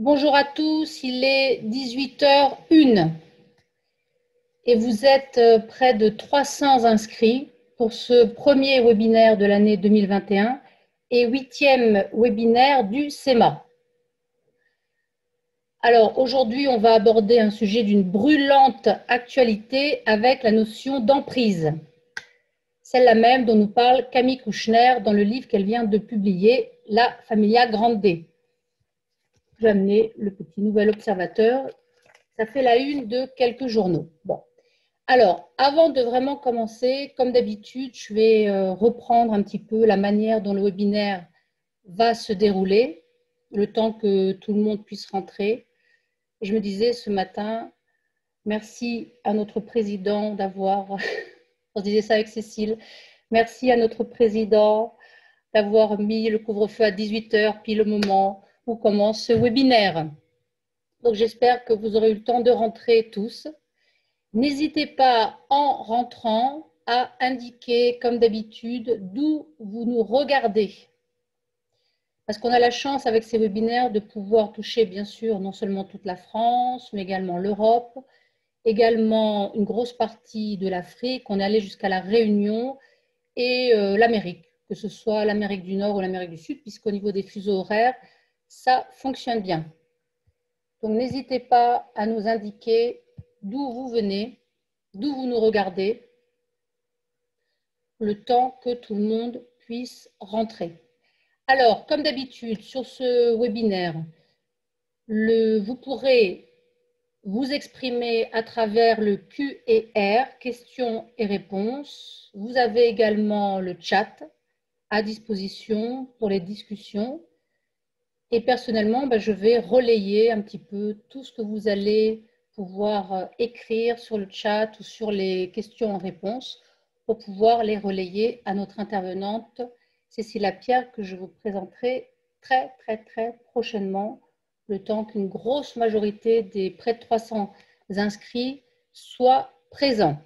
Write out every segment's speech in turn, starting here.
Bonjour à tous, il est 18h01 et vous êtes près de 300 inscrits pour ce premier webinaire de l'année 2021 et huitième webinaire du CEMA. Alors aujourd'hui, on va aborder un sujet d'une brûlante actualité avec la notion d'emprise, celle-là même dont nous parle Camille Kouchner dans le livre qu'elle vient de publier, La Familia Grande. Je vais amener le petit Nouvel Observateur. Ça fait la une de quelques journaux. Bon. Alors, avant de vraiment commencer, comme d'habitude, je vais reprendre un petit peu la manière dont le webinaire va se dérouler, le temps que tout le monde puisse rentrer. Et je me disais ce matin, merci à notre président d'avoir, on se disait ça avec Cécile, merci à notre président d'avoir mis le couvre-feu à 18h, pile au moment où commence ce webinaire. Donc j'espère que vous aurez eu le temps de rentrer tous. N'hésitez pas en rentrant à indiquer, comme d'habitude, d'où vous nous regardez. Parce qu'on a la chance avec ces webinaires de pouvoir toucher bien sûr non seulement toute la France, mais également l'Europe, également une grosse partie de l'Afrique. On est allé jusqu'à la Réunion et l'Amérique, que ce soit l'Amérique du Nord ou l'Amérique du Sud, puisqu'au niveau des fuseaux horaires, ça fonctionne bien. Donc n'hésitez pas à nous indiquer d'où vous venez, d'où vous nous regardez, le temps que tout le monde puisse rentrer. Alors, comme d'habitude, sur ce webinaire, vous pourrez vous exprimer à travers le Q&R, questions et réponses. Vous avez également le chat à disposition pour les discussions. Et personnellement, je vais relayer un petit peu tout ce que vous allez pouvoir écrire sur le chat ou sur les questions en réponse pour pouvoir les relayer à notre intervenante Cécile Lapierre, que je vous présenterai très prochainement, le temps qu'une grosse majorité des près de 300 inscrits soient présents.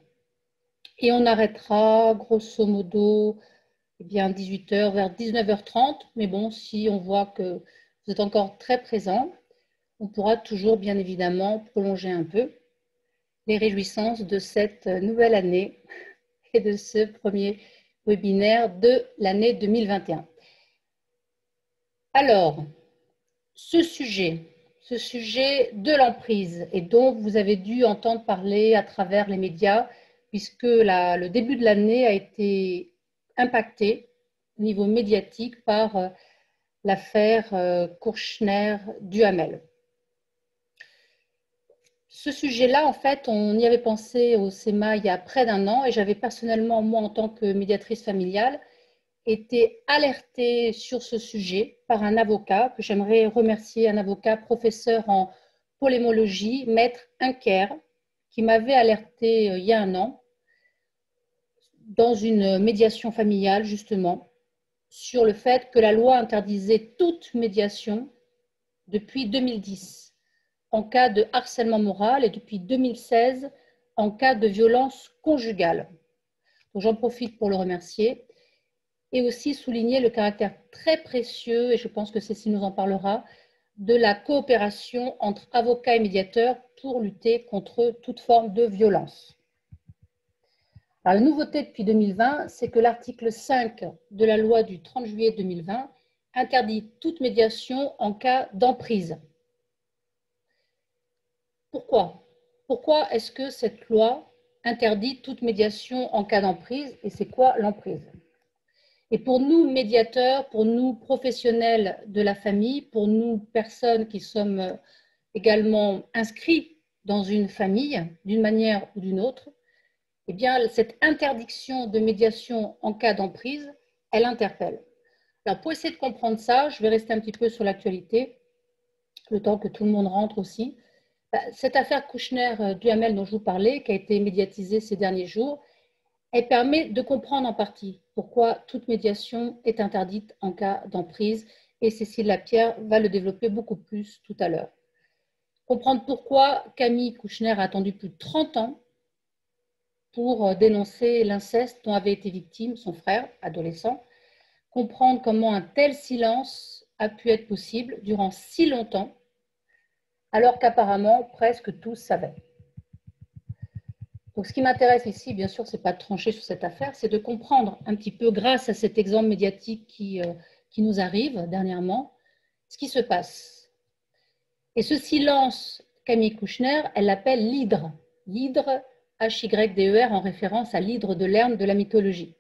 Et on arrêtera grosso modo 18h, vers 19h30, mais bon, si on voit que vous êtes encore très présent, on pourra toujours bien évidemment prolonger un peu les réjouissances de cette nouvelle année et de ce premier webinaire de l'année 2021. Alors, ce sujet de l'emprise et dont vous avez dû entendre parler à travers les médias, puisque le début de l'année a été impacté au niveau médiatique par l'affaire Kouchner-Duhamel. Ce sujet-là, en fait, on y avait pensé au CEMA il y a près d'un an et j'avais personnellement, moi, en tant que médiatrice familiale, été alertée sur ce sujet par un avocat que j'aimerais remercier, un avocat professeur en polémologie, maître Inker, qui m'avait alertée il y a un an dans une médiation familiale, justement, sur le fait que la loi interdisait toute médiation depuis 2010 en cas de harcèlement moral et depuis 2016 en cas de violence conjugale. Donc j'en profite pour le remercier et aussi souligner le caractère très précieux, et je pense que Cécile nous en parlera, de la coopération entre avocats et médiateurs pour lutter contre toute forme de violence. Alors, la nouveauté depuis 2020, c'est que l'article 5 de la loi du 30 juillet 2020 interdit toute médiation en cas d'emprise. Pourquoi? Pourquoi est-ce que cette loi interdit toute médiation en cas d'emprise et c'est quoi l'emprise? Et pour nous, médiateurs, pour nous, professionnels de la famille, pour nous, personnes qui sommes également inscrits dans une famille, d'une manière ou d'une autre, eh bien, cette interdiction de médiation en cas d'emprise, elle interpelle. Alors, pour essayer de comprendre ça, je vais rester un petit peu sur l'actualité, le temps que tout le monde rentre aussi. Cette affaire Kouchner-Duhamel dont je vous parlais, qui a été médiatisée ces derniers jours, elle permet de comprendre en partie pourquoi toute médiation est interdite en cas d'emprise, et Cécile Lapierre va le développer beaucoup plus tout à l'heure. Comprendre pourquoi Camille Kouchner a attendu plus de 30 ans pour dénoncer l'inceste dont avait été victime son frère adolescent, comprendre comment un tel silence a pu être possible durant si longtemps, alors qu'apparemment presque tous savaient. Donc ce qui m'intéresse ici, bien sûr, ce n'est pas de trancher sur cette affaire, c'est de comprendre un petit peu, grâce à cet exemple médiatique qui nous arrive dernièrement, ce qui se passe. Et ce silence, Camille Kouchner, elle l'appelle l'hydre. L'hydre, H-Y-D-E-R, en référence à l'hydre de Lerne de la mythologie.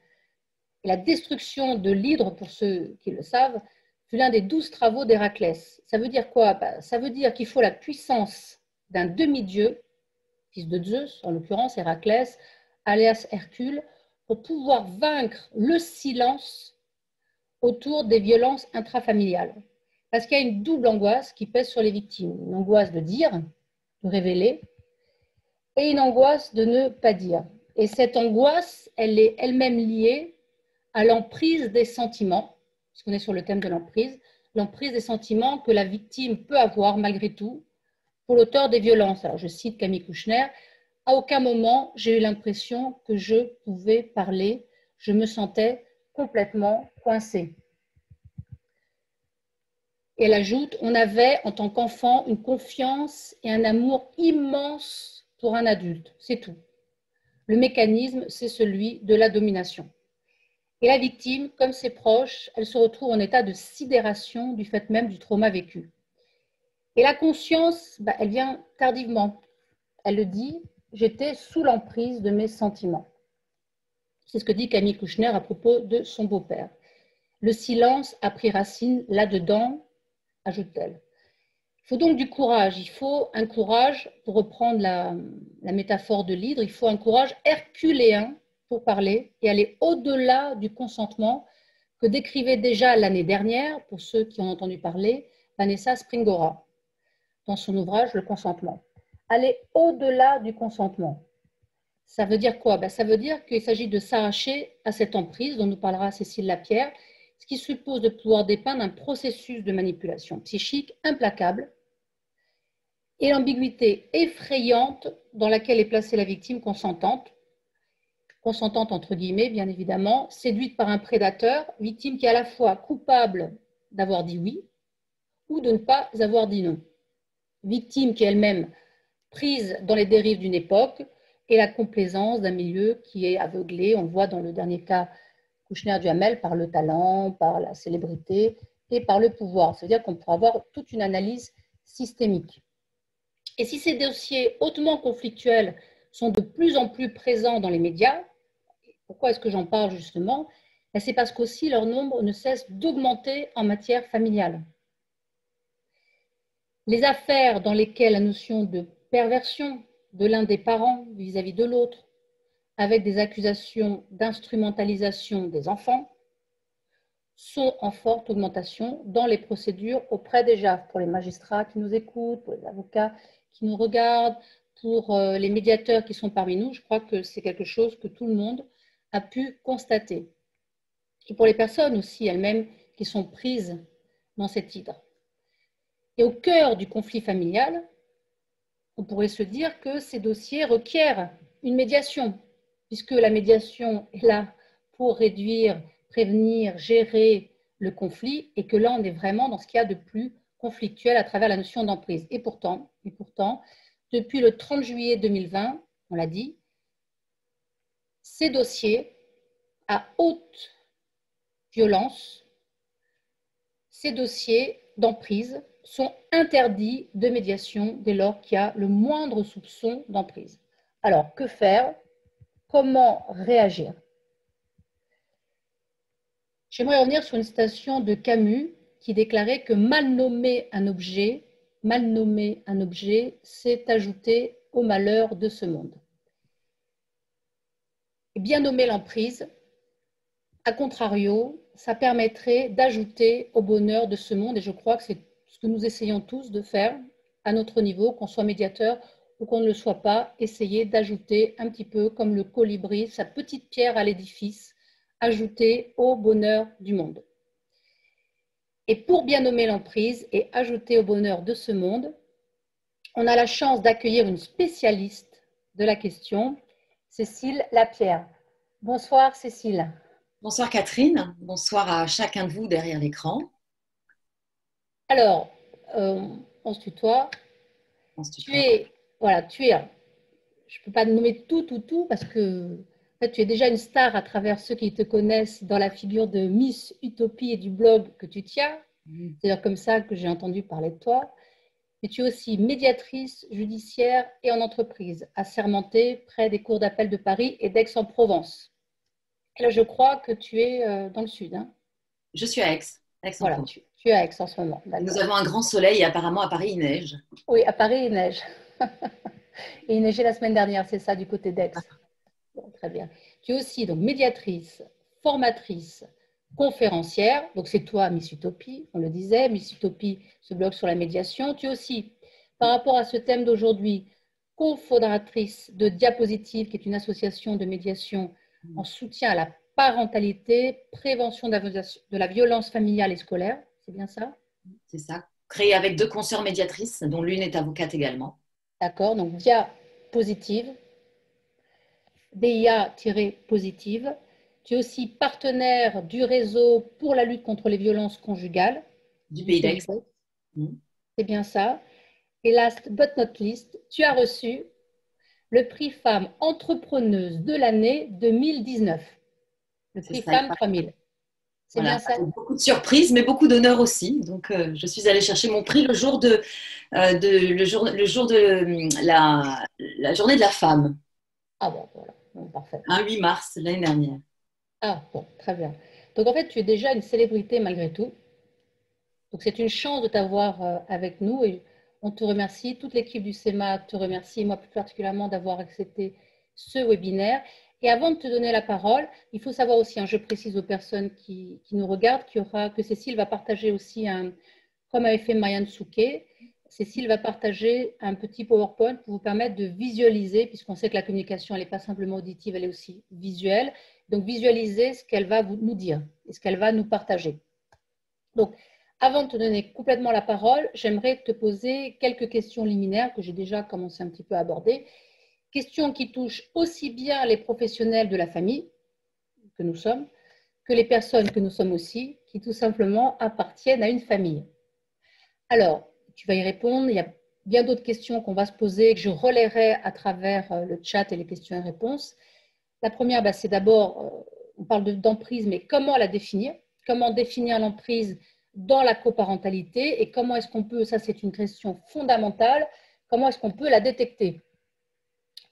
Et la destruction de l'hydre, pour ceux qui le savent, fut l'un des 12 travaux d'Héraclès. Ça veut dire quoi? Ça veut dire qu'il faut la puissance d'un demi-dieu, fils de Zeus, en l'occurrence Héraclès, alias Hercule, pour pouvoir vaincre le silence autour des violences intrafamiliales. Parce qu'il y a une double angoisse qui pèse sur les victimes. Une angoisse de dire, de révéler, et une angoisse de ne pas dire. Et cette angoisse, elle est elle-même liée à l'emprise des sentiments, puisqu'on est sur le thème de l'emprise des sentiments que la victime peut avoir malgré tout pour l'auteur des violences. Alors je cite Camille Kouchner, « À aucun moment j'ai eu l'impression que je pouvais parler, je me sentais complètement coincée. » Et elle ajoute, on avait en tant qu'enfant une confiance et un amour immense pour un adulte, c'est tout. Le mécanisme, c'est celui de la domination. Et la victime, comme ses proches, elle se retrouve en état de sidération du fait même du trauma vécu. Et la conscience, elle vient tardivement. Elle le dit, j'étais sous l'emprise de mes sentiments. C'est ce que dit Camille Kouchner à propos de son beau-père. Le silence a pris racine là-dedans, ajoute-t-elle. Il faut donc du courage. Il faut un courage, pour reprendre la métaphore de l'hydre, il faut un courage herculéen pour parler et aller au-delà du consentement que décrivait déjà l'année dernière, pour ceux qui ont entendu parler, Vanessa Springora, dans son ouvrage Le consentement. Aller au-delà du consentement. Ça veut dire quoi? Ça veut dire qu'il s'agit de s'arracher à cette emprise dont nous parlera Cécile Lapierre, ce qui suppose de pouvoir dépeindre un processus de manipulation psychique implacable et l'ambiguïté effrayante dans laquelle est placée la victime consentante entre guillemets, bien évidemment, séduite par un prédateur, victime qui est à la fois coupable d'avoir dit oui ou de ne pas avoir dit non. Victime qui est elle-même prise dans les dérives d'une époque et la complaisance d'un milieu qui est aveuglé, on le voit dans le dernier cas Kouchner-Duhamel, par le talent, par la célébrité et par le pouvoir. C'est-à-dire qu'on pourra avoir toute une analyse systémique. Et si ces dossiers hautement conflictuels sont de plus en plus présents dans les médias, pourquoi est-ce que j'en parle justement? C'est parce qu'aussi leur nombre ne cesse d'augmenter en matière familiale. Les affaires dans lesquelles la notion de perversion de l'un des parents vis-à-vis de l'autre, avec des accusations d'instrumentalisation des enfants, sont en forte augmentation dans les procédures auprès des JAF, pour les magistrats qui nous écoutent, pour les avocats qui nous regardent, pour les médiateurs qui sont parmi nous. Je crois que c'est quelque chose que tout le monde a pu constater. Et pour les personnes aussi elles-mêmes qui sont prises dans cette hydre. Et au cœur du conflit familial, on pourrait se dire que ces dossiers requièrent une médiation, puisque la médiation est là pour réduire, prévenir, gérer le conflit, et que là, on est vraiment dans ce qu'il y a de plus conflictuel à travers la notion d'emprise. Et pourtant, depuis le 30 juillet 2020, on l'a dit, ces dossiers à haute violence, ces dossiers d'emprise sont interdits de médiation dès lors qu'il y a le moindre soupçon d'emprise. Alors, que faire? Comment réagir? J'aimerais revenir sur une citation de Camus qui déclarait que mal nommer un objet, c'est ajouter au malheur de ce monde. Et bien nommer l'emprise, a contrario, ça permettrait d'ajouter au bonheur de ce monde, et je crois que c'est ce que nous essayons tous de faire à notre niveau, qu'on soit médiateur ou qu'on ne le soit pas, essayer d'ajouter un petit peu comme le colibri, sa petite pierre à l'édifice, ajouter au bonheur du monde. Et pour bien nommer l'emprise et ajouter au bonheur de ce monde, on a la chance d'accueillir une spécialiste de la question, Cécile Lapierre. Bonsoir Cécile. Bonsoir Catherine, bonsoir à chacun de vous derrière l'écran. Alors, on se tutoie. Tu es, voilà, tu es, je ne peux pas te nommer tout, parce que en fait, tu es déjà une star à travers ceux qui te connaissent dans la figure de Miss Utopie et du blog que tu tiens. C'est d'ailleurs comme ça que j'ai entendu parler de toi. Mais tu es aussi médiatrice judiciaire et en entreprise, assermentée près des cours d'appel de Paris et d'Aix-en-Provence. Et là, je crois que tu es dans le sud. Hein. Je suis à Aix. Voilà, tu es à Aix en ce moment. Nous avons un grand soleil et apparemment à Paris, il neige. Oui, à Paris, il neige. Et il neigeait la semaine dernière, c'est ça, du côté d'Aix. Bon, très bien. Tu es aussi donc médiatrice, formatrice, conférencière. Donc, c'est toi, Miss Utopie, on le disait. Miss Utopie, ce blog sur la médiation. Tu es aussi, par rapport à ce thème d'aujourd'hui, cofondatrice de Diapositive, qui est une association de médiation en soutien à la parentalité, prévention de la violence familiale et scolaire. C'est bien ça? C'est ça. Créée avec 2 consoeurs médiatrices, dont l'une est avocate également. D'accord, donc Diapositive, DIA-positive. Tu es aussi partenaire du réseau pour la lutte contre les violences conjugales. Du pays d'Aix. C'est bien ça. Et last but not least, tu as reçu le prix Femme Entrepreneuse de l'année 2019. Le prix Femme 3000. C'est voilà, bien ça. Beaucoup de surprises, mais beaucoup d'honneur aussi. Donc, je suis allée chercher mon prix le jour de la journée de la femme. Ah bon, voilà. Bon, parfait. Un 8 mars l'année dernière. Ah bon, très bien. Donc, en fait, tu es déjà une célébrité malgré tout. Donc, c'est une chance de t'avoir avec nous et on te remercie. Toute l'équipe du CEMA te remercie, moi plus particulièrement, d'avoir accepté ce webinaire. Et avant de te donner la parole, il faut savoir aussi, je précise aux personnes qui nous regardent, que Cécile va partager aussi, comme avait fait Marianne Souquet, Cécile va partager un petit PowerPoint pour vous permettre de visualiser, puisqu'on sait que la communication, elle n'est pas simplement auditive, elle est aussi visuelle. Donc, visualiser ce qu'elle va nous dire et ce qu'elle va nous partager. Donc, avant de te donner complètement la parole, j'aimerais te poser quelques questions liminaires que j'ai déjà commencé un petit peu à aborder. Questions qui touchent aussi bien les professionnels de la famille que nous sommes, que les personnes que nous sommes aussi, qui tout simplement appartiennent à une famille. Alors, tu vas y répondre. Il y a bien d'autres questions qu'on va se poser, que je relayerai à travers le chat et les questions et réponses. La première, c'est d'abord, on parle d'emprise, mais comment la définir? Comment définir l'emprise dans la coparentalité et comment est-ce qu'on peut, ça c'est une question fondamentale, comment est-ce qu'on peut la détecter?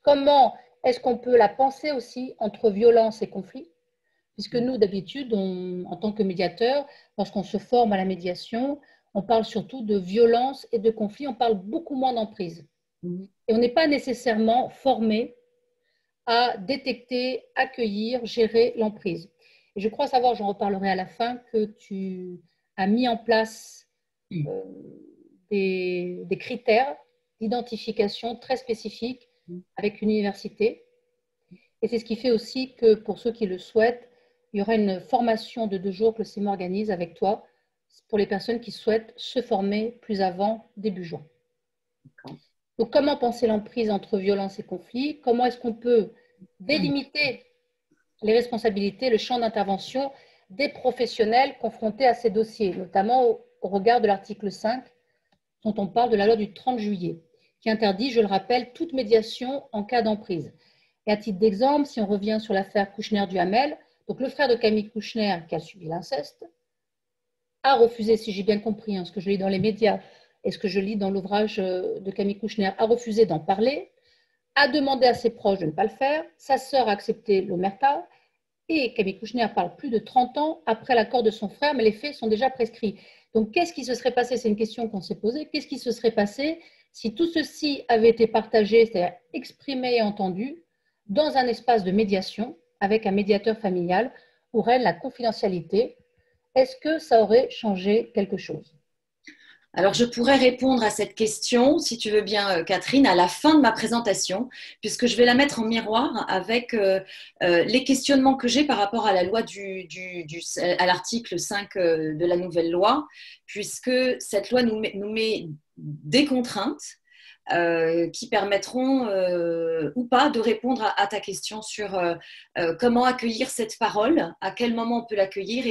Comment est-ce qu'on peut la penser aussi entre violence et conflit? Puisque nous, d'habitude, en tant que médiateurs, lorsqu'on se forme à la médiation, on parle surtout de violence et de conflit, on parle beaucoup moins d'emprise. Et on n'est pas nécessairement formé à détecter, accueillir, gérer l'emprise. Et je crois savoir, j'en reparlerai à la fin, que tu as mis en place des critères d'identification très spécifiques avec une université. Et c'est ce qui fait aussi que pour ceux qui le souhaitent, il y aura une formation de 2 jours que le CEMA organise avec toi pour les personnes qui souhaitent se former plus avant début juin. Donc, comment penser l'emprise entre violence et conflit? Comment est-ce qu'on peut délimiter les responsabilités, le champ d'intervention des professionnels confrontés à ces dossiers, notamment au regard de l'article 5 dont on parle de la loi du 30 juillet, qui interdit, je le rappelle, toute médiation en cas d'emprise. Et à titre d'exemple, si on revient sur l'affaire Kouchner-Duhamel, donc le frère de Camille Kouchner qui a subi l'inceste a refusé, si j'ai bien compris, ce que je lis dans les médias et ce que je lis dans l'ouvrage de Camille Kouchner, a refusé d'en parler, a demandé à ses proches de ne pas le faire, sa sœur a accepté l'omerta, et Camille Kouchner parle plus de 30 ans après l'accord de son frère, mais les faits sont déjà prescrits. Donc, qu'est-ce qui se serait passé? C'est une question qu'on s'est posée. Qu'est-ce qui se serait passé si tout ceci avait été partagé, c'est-à-dire exprimé et entendu, dans un espace de médiation avec un médiateur familial où règne la confidentialité? Est-ce que ça aurait changé quelque chose? Alors, je pourrais répondre à cette question, si tu veux bien, Catherine, à la fin de ma présentation, puisque je vais la mettre en miroir avec les questionnements que j'ai par rapport à la loi à l'article 5 de la nouvelle loi, puisque cette loi nous met des contraintes qui permettront ou pas de répondre à ta question sur comment accueillir cette parole, à quel moment on peut l'accueillir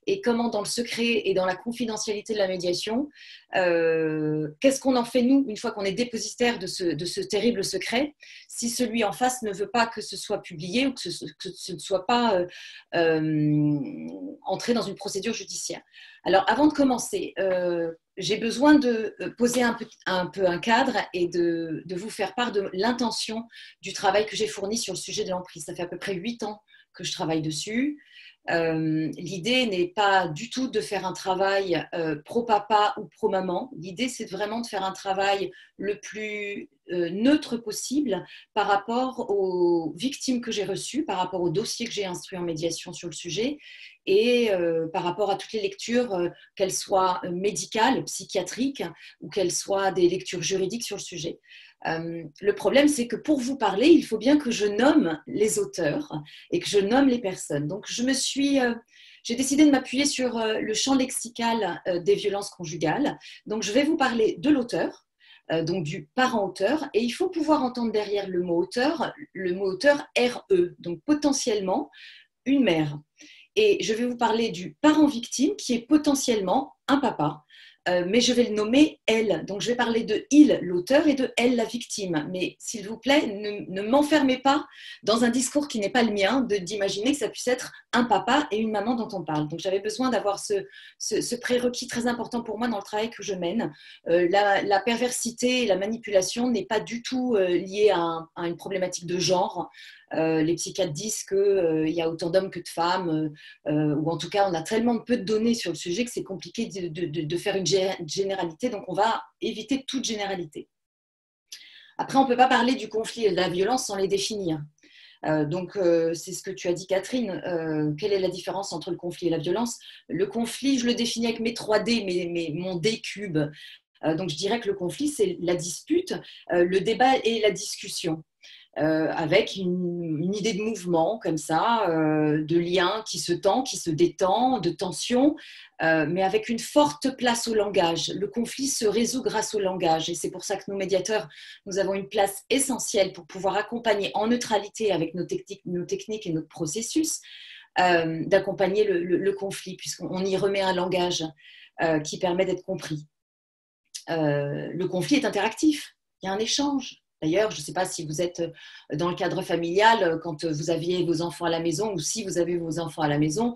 et comment dans le secret et dans la confidentialité de la médiation, qu'est-ce qu'on en fait nous une fois qu'on est dépositaire de ce terrible secret, si celui en face ne veut pas que ce soit publié ou que ce ne soit pas entré dans une procédure judiciaire. Alors avant de commencer, j'ai besoin de poser un peu un cadre et de vous faire part de l'intention du travail que j'ai fourni sur le sujet de l'emprise. Ça fait à peu près 8 ans que je travaille dessus. L'idée n'est pas du tout de faire un travail pro-papa ou pro-maman. L'idée, c'est vraiment de faire un travail le plus neutre possible par rapport aux victimes que j'ai reçues, par rapport aux dossiers que j'ai instruits en médiation sur le sujet et par rapport à toutes les lectures, qu'elles soient médicales, psychiatriques ou qu'elles soient des lectures juridiques sur le sujet. Le problème, c'est que pour vous parler, il faut bien que je nomme les auteurs et que je nomme les personnes. Donc, j'ai décidé de m'appuyer sur le champ lexical des violences conjugales. Donc, je vais vous parler de l'auteur, donc du parent-auteur, et il faut pouvoir entendre derrière le mot auteur RE, donc potentiellement une mère. Et je vais vous parler du parent victime qui est potentiellement un papa. Mais je vais le nommer elle. Donc, je vais parler de il, l'auteur, et de elle, la victime. Mais s'il vous plaît, ne m'enfermez pas dans un discours qui n'est pas le mien, d'imaginer que ça puisse être un papa et une maman dont on parle. Donc, j'avais besoin d'avoir ce prérequis très important pour moi dans le travail que je mène. La perversité et la manipulation n'est pas du tout liée à une problématique de genre. Les psychiatres disent qu'il y a autant d'hommes que de femmes, ou en tout cas, on a tellement peu de données sur le sujet que c'est compliqué de faire une généralité, donc on va éviter toute généralité. Après, on ne peut pas parler du conflit et de la violence sans les définir. C'est ce que tu as dit, Catherine. Quelle est la différence entre le conflit et la violence? Le conflit, je le définis avec mes 3D, mon D cube. Donc, je dirais que le conflit, c'est la dispute, le débat et la discussion. Avec une idée de mouvement comme ça, de lien qui se tend, qui se détend, de tension, mais avec une forte place au langage. Le conflit se résout grâce au langage et c'est pour ça que nous, médiateurs, nous avons une place essentielle pour pouvoir accompagner en neutralité avec nos techniques et notre processus, d'accompagner le conflit, puisqu'on y remet un langage qui permet d'être compris. Le conflit est interactif, il y a un échange. D'ailleurs, je ne sais pas si vous êtes dans le cadre familial, quand vous aviez vos enfants à la maison ou si vous avez vos enfants à la maison,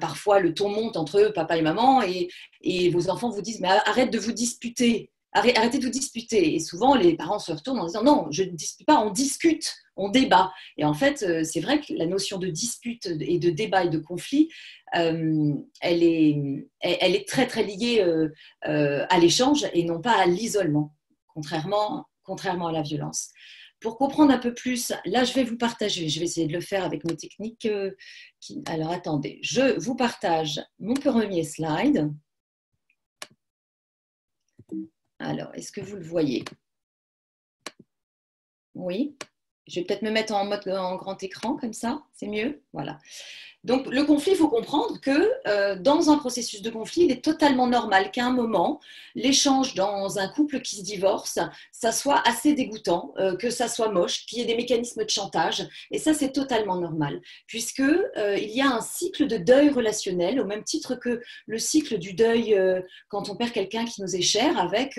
parfois le ton monte entre eux, papa et maman, et vos enfants vous disent « mais arrête de vous disputer, arrêtez de vous disputer ». Et souvent, les parents se retournent en disant « non, je ne dispute pas, on discute, on débat ». Et en fait, c'est vrai que la notion de dispute et de débat et de conflit, elle est très, très liée à l'échange et non pas à l'isolement, contrairement à la violence. Pour comprendre un peu plus, là, je vais vous partager, je vais essayer de le faire avec mes techniques. Alors, attendez, je vous partage mon premier slide. Alors, est-ce que vous le voyez? Oui. Je vais peut-être me mettre en grand écran, comme ça, c'est mieux. Voilà. Donc, le conflit, il faut comprendre que dans un processus de conflit, il est totalement normal qu'à un moment, l'échange dans un couple qui se divorce, ça soit assez dégoûtant, que ça soit moche, qu'il y ait des mécanismes de chantage. Et ça, c'est totalement normal, puisqu'il y a un cycle de deuil relationnel, au même titre que le cycle du deuil quand on perd quelqu'un qui nous est cher, avec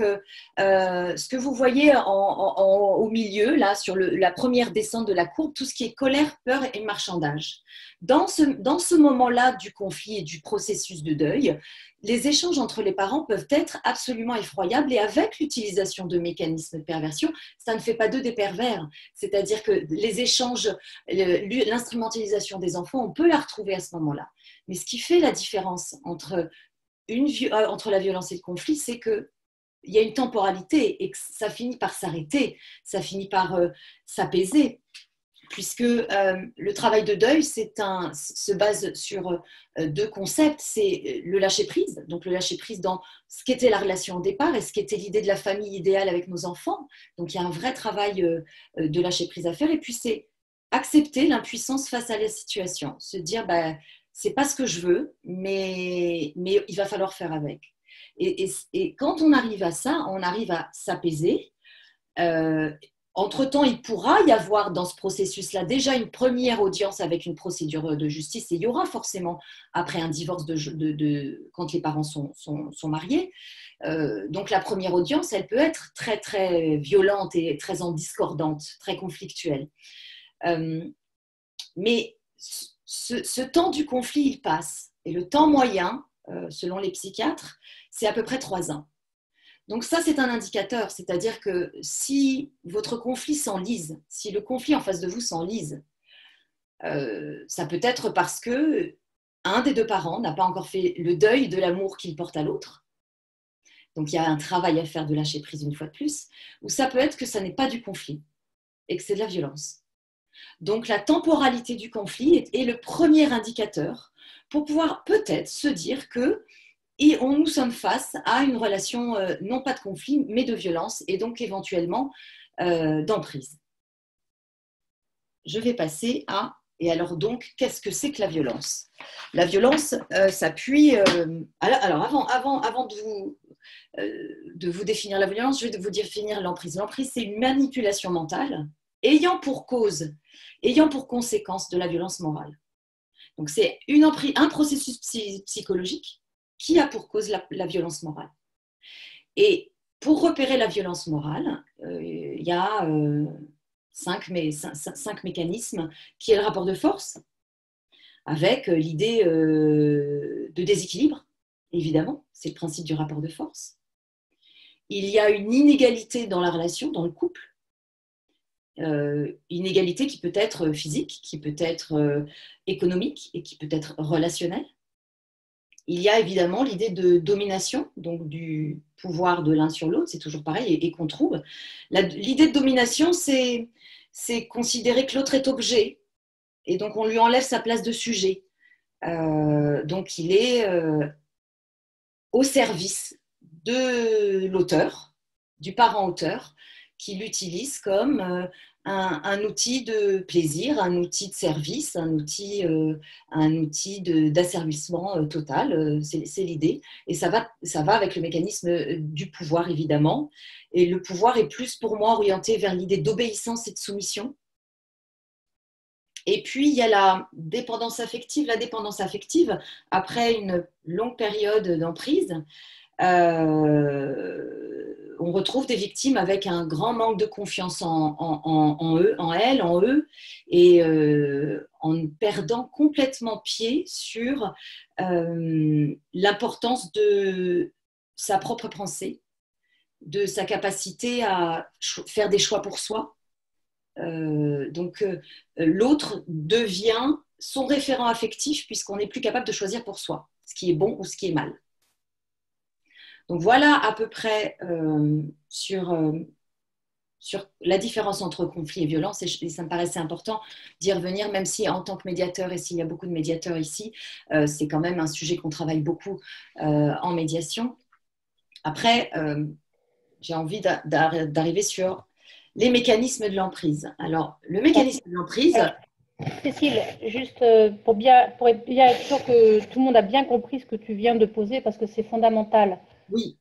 ce que vous voyez au milieu, là, sur la première descente de la courbe, tout ce qui est colère, peur et marchandage. Dans ce moment-là du conflit et du processus de deuil, les échanges entre les parents peuvent être absolument effroyables et avec l'utilisation de mécanismes de perversion, ça ne fait pas d'eux des pervers. C'est-à-dire que les échanges, l'instrumentalisation des enfants, on peut la retrouver à ce moment-là. Mais ce qui fait la différence entre la violence et le conflit, c'est que il y a une temporalité et que ça finit par s'arrêter, ça finit par s'apaiser. Puisque le travail de deuil se base sur deux concepts, c'est le lâcher-prise, donc le lâcher-prise dans ce qu'était la relation au départ et ce qu'était l'idée de la famille idéale avec nos enfants. Donc il y a un vrai travail de lâcher-prise à faire, et puis c'est accepter l'impuissance face à la situation, se dire c'est pas ce que je veux, mais il va falloir faire avec. Et quand on arrive à ça, on arrive à s'apaiser, Entre-temps, il pourra y avoir dans ce processus-là déjà une première audience avec une procédure de justice, et il y aura forcément, après un divorce quand les parents sont mariés, donc la première audience, elle peut être très très violente et très en discordante, très conflictuelle. Mais ce temps du conflit, il passe. Et le temps moyen, selon les psychiatres, c'est à peu près 3 ans. Donc ça, c'est un indicateur, c'est-à-dire que si votre conflit s'enlise, si le conflit en face de vous s'enlise, ça peut être parce que un des deux parents n'a pas encore fait le deuil de l'amour qu'il porte à l'autre. Donc il y a un travail à faire de lâcher prise une fois de plus, ou ça peut être que ça n'est pas du conflit et que c'est de la violence. Donc la temporalité du conflit est le premier indicateur pour pouvoir peut-être se dire que nous sommes face à une relation non pas de conflit mais de violence et donc éventuellement d'emprise. Je vais passer à... Et alors donc, qu'est-ce que c'est que la violence? La violence s'appuie... alors avant de vous définir la violence, je vais vous définir l'emprise. L'emprise, c'est une manipulation mentale ayant pour conséquence de la violence morale. Donc c'est un processus psychologique qui a pour cause la violence morale. Et pour repérer la violence morale, il y a 5 mécanismes, qui est le rapport de force, avec l'idée de déséquilibre, évidemment, c'est le principe du rapport de force. Il y a une inégalité dans la relation, dans le couple, inégalité qui peut être physique, qui peut être économique et qui peut être relationnelle. Il y a évidemment l'idée de domination, donc du pouvoir de l'un sur l'autre, c'est toujours pareil, et qu'on trouve. L'idée de domination, c'est considérer que l'autre est objet, et donc on lui enlève sa place de sujet. Donc il est au service de l'auteur, du parent-auteur, qui l'utilise comme un outil de plaisir, un outil de service, un outil d'asservissement total, c'est l'idée. Et ça va avec le mécanisme du pouvoir, évidemment. Et le pouvoir est plus, pour moi, orienté vers l'idée d'obéissance et de soumission. Et puis, il y a la dépendance affective. La dépendance affective, après une longue période d'emprise, on retrouve des victimes avec un grand manque de confiance en eux, et en perdant complètement pied sur l'importance de sa propre pensée, de sa capacité à faire des choix pour soi. Donc l'autre devient son référent affectif puisqu'on n'est plus capable de choisir pour soi ce qui est bon ou ce qui est mal. Donc voilà à peu près sur la différence entre conflit et violence, et ça me paraissait important d'y revenir, même si en tant que médiateur, et s'il y a beaucoup de médiateurs ici, c'est quand même un sujet qu'on travaille beaucoup en médiation. Après, j'ai envie d'arriver sur les mécanismes de l'emprise. Alors, le mécanisme de l'emprise... Cécile, juste pour être bien sûr que tout le monde a bien compris ce que tu viens de poser, parce que c'est fondamental. Oui.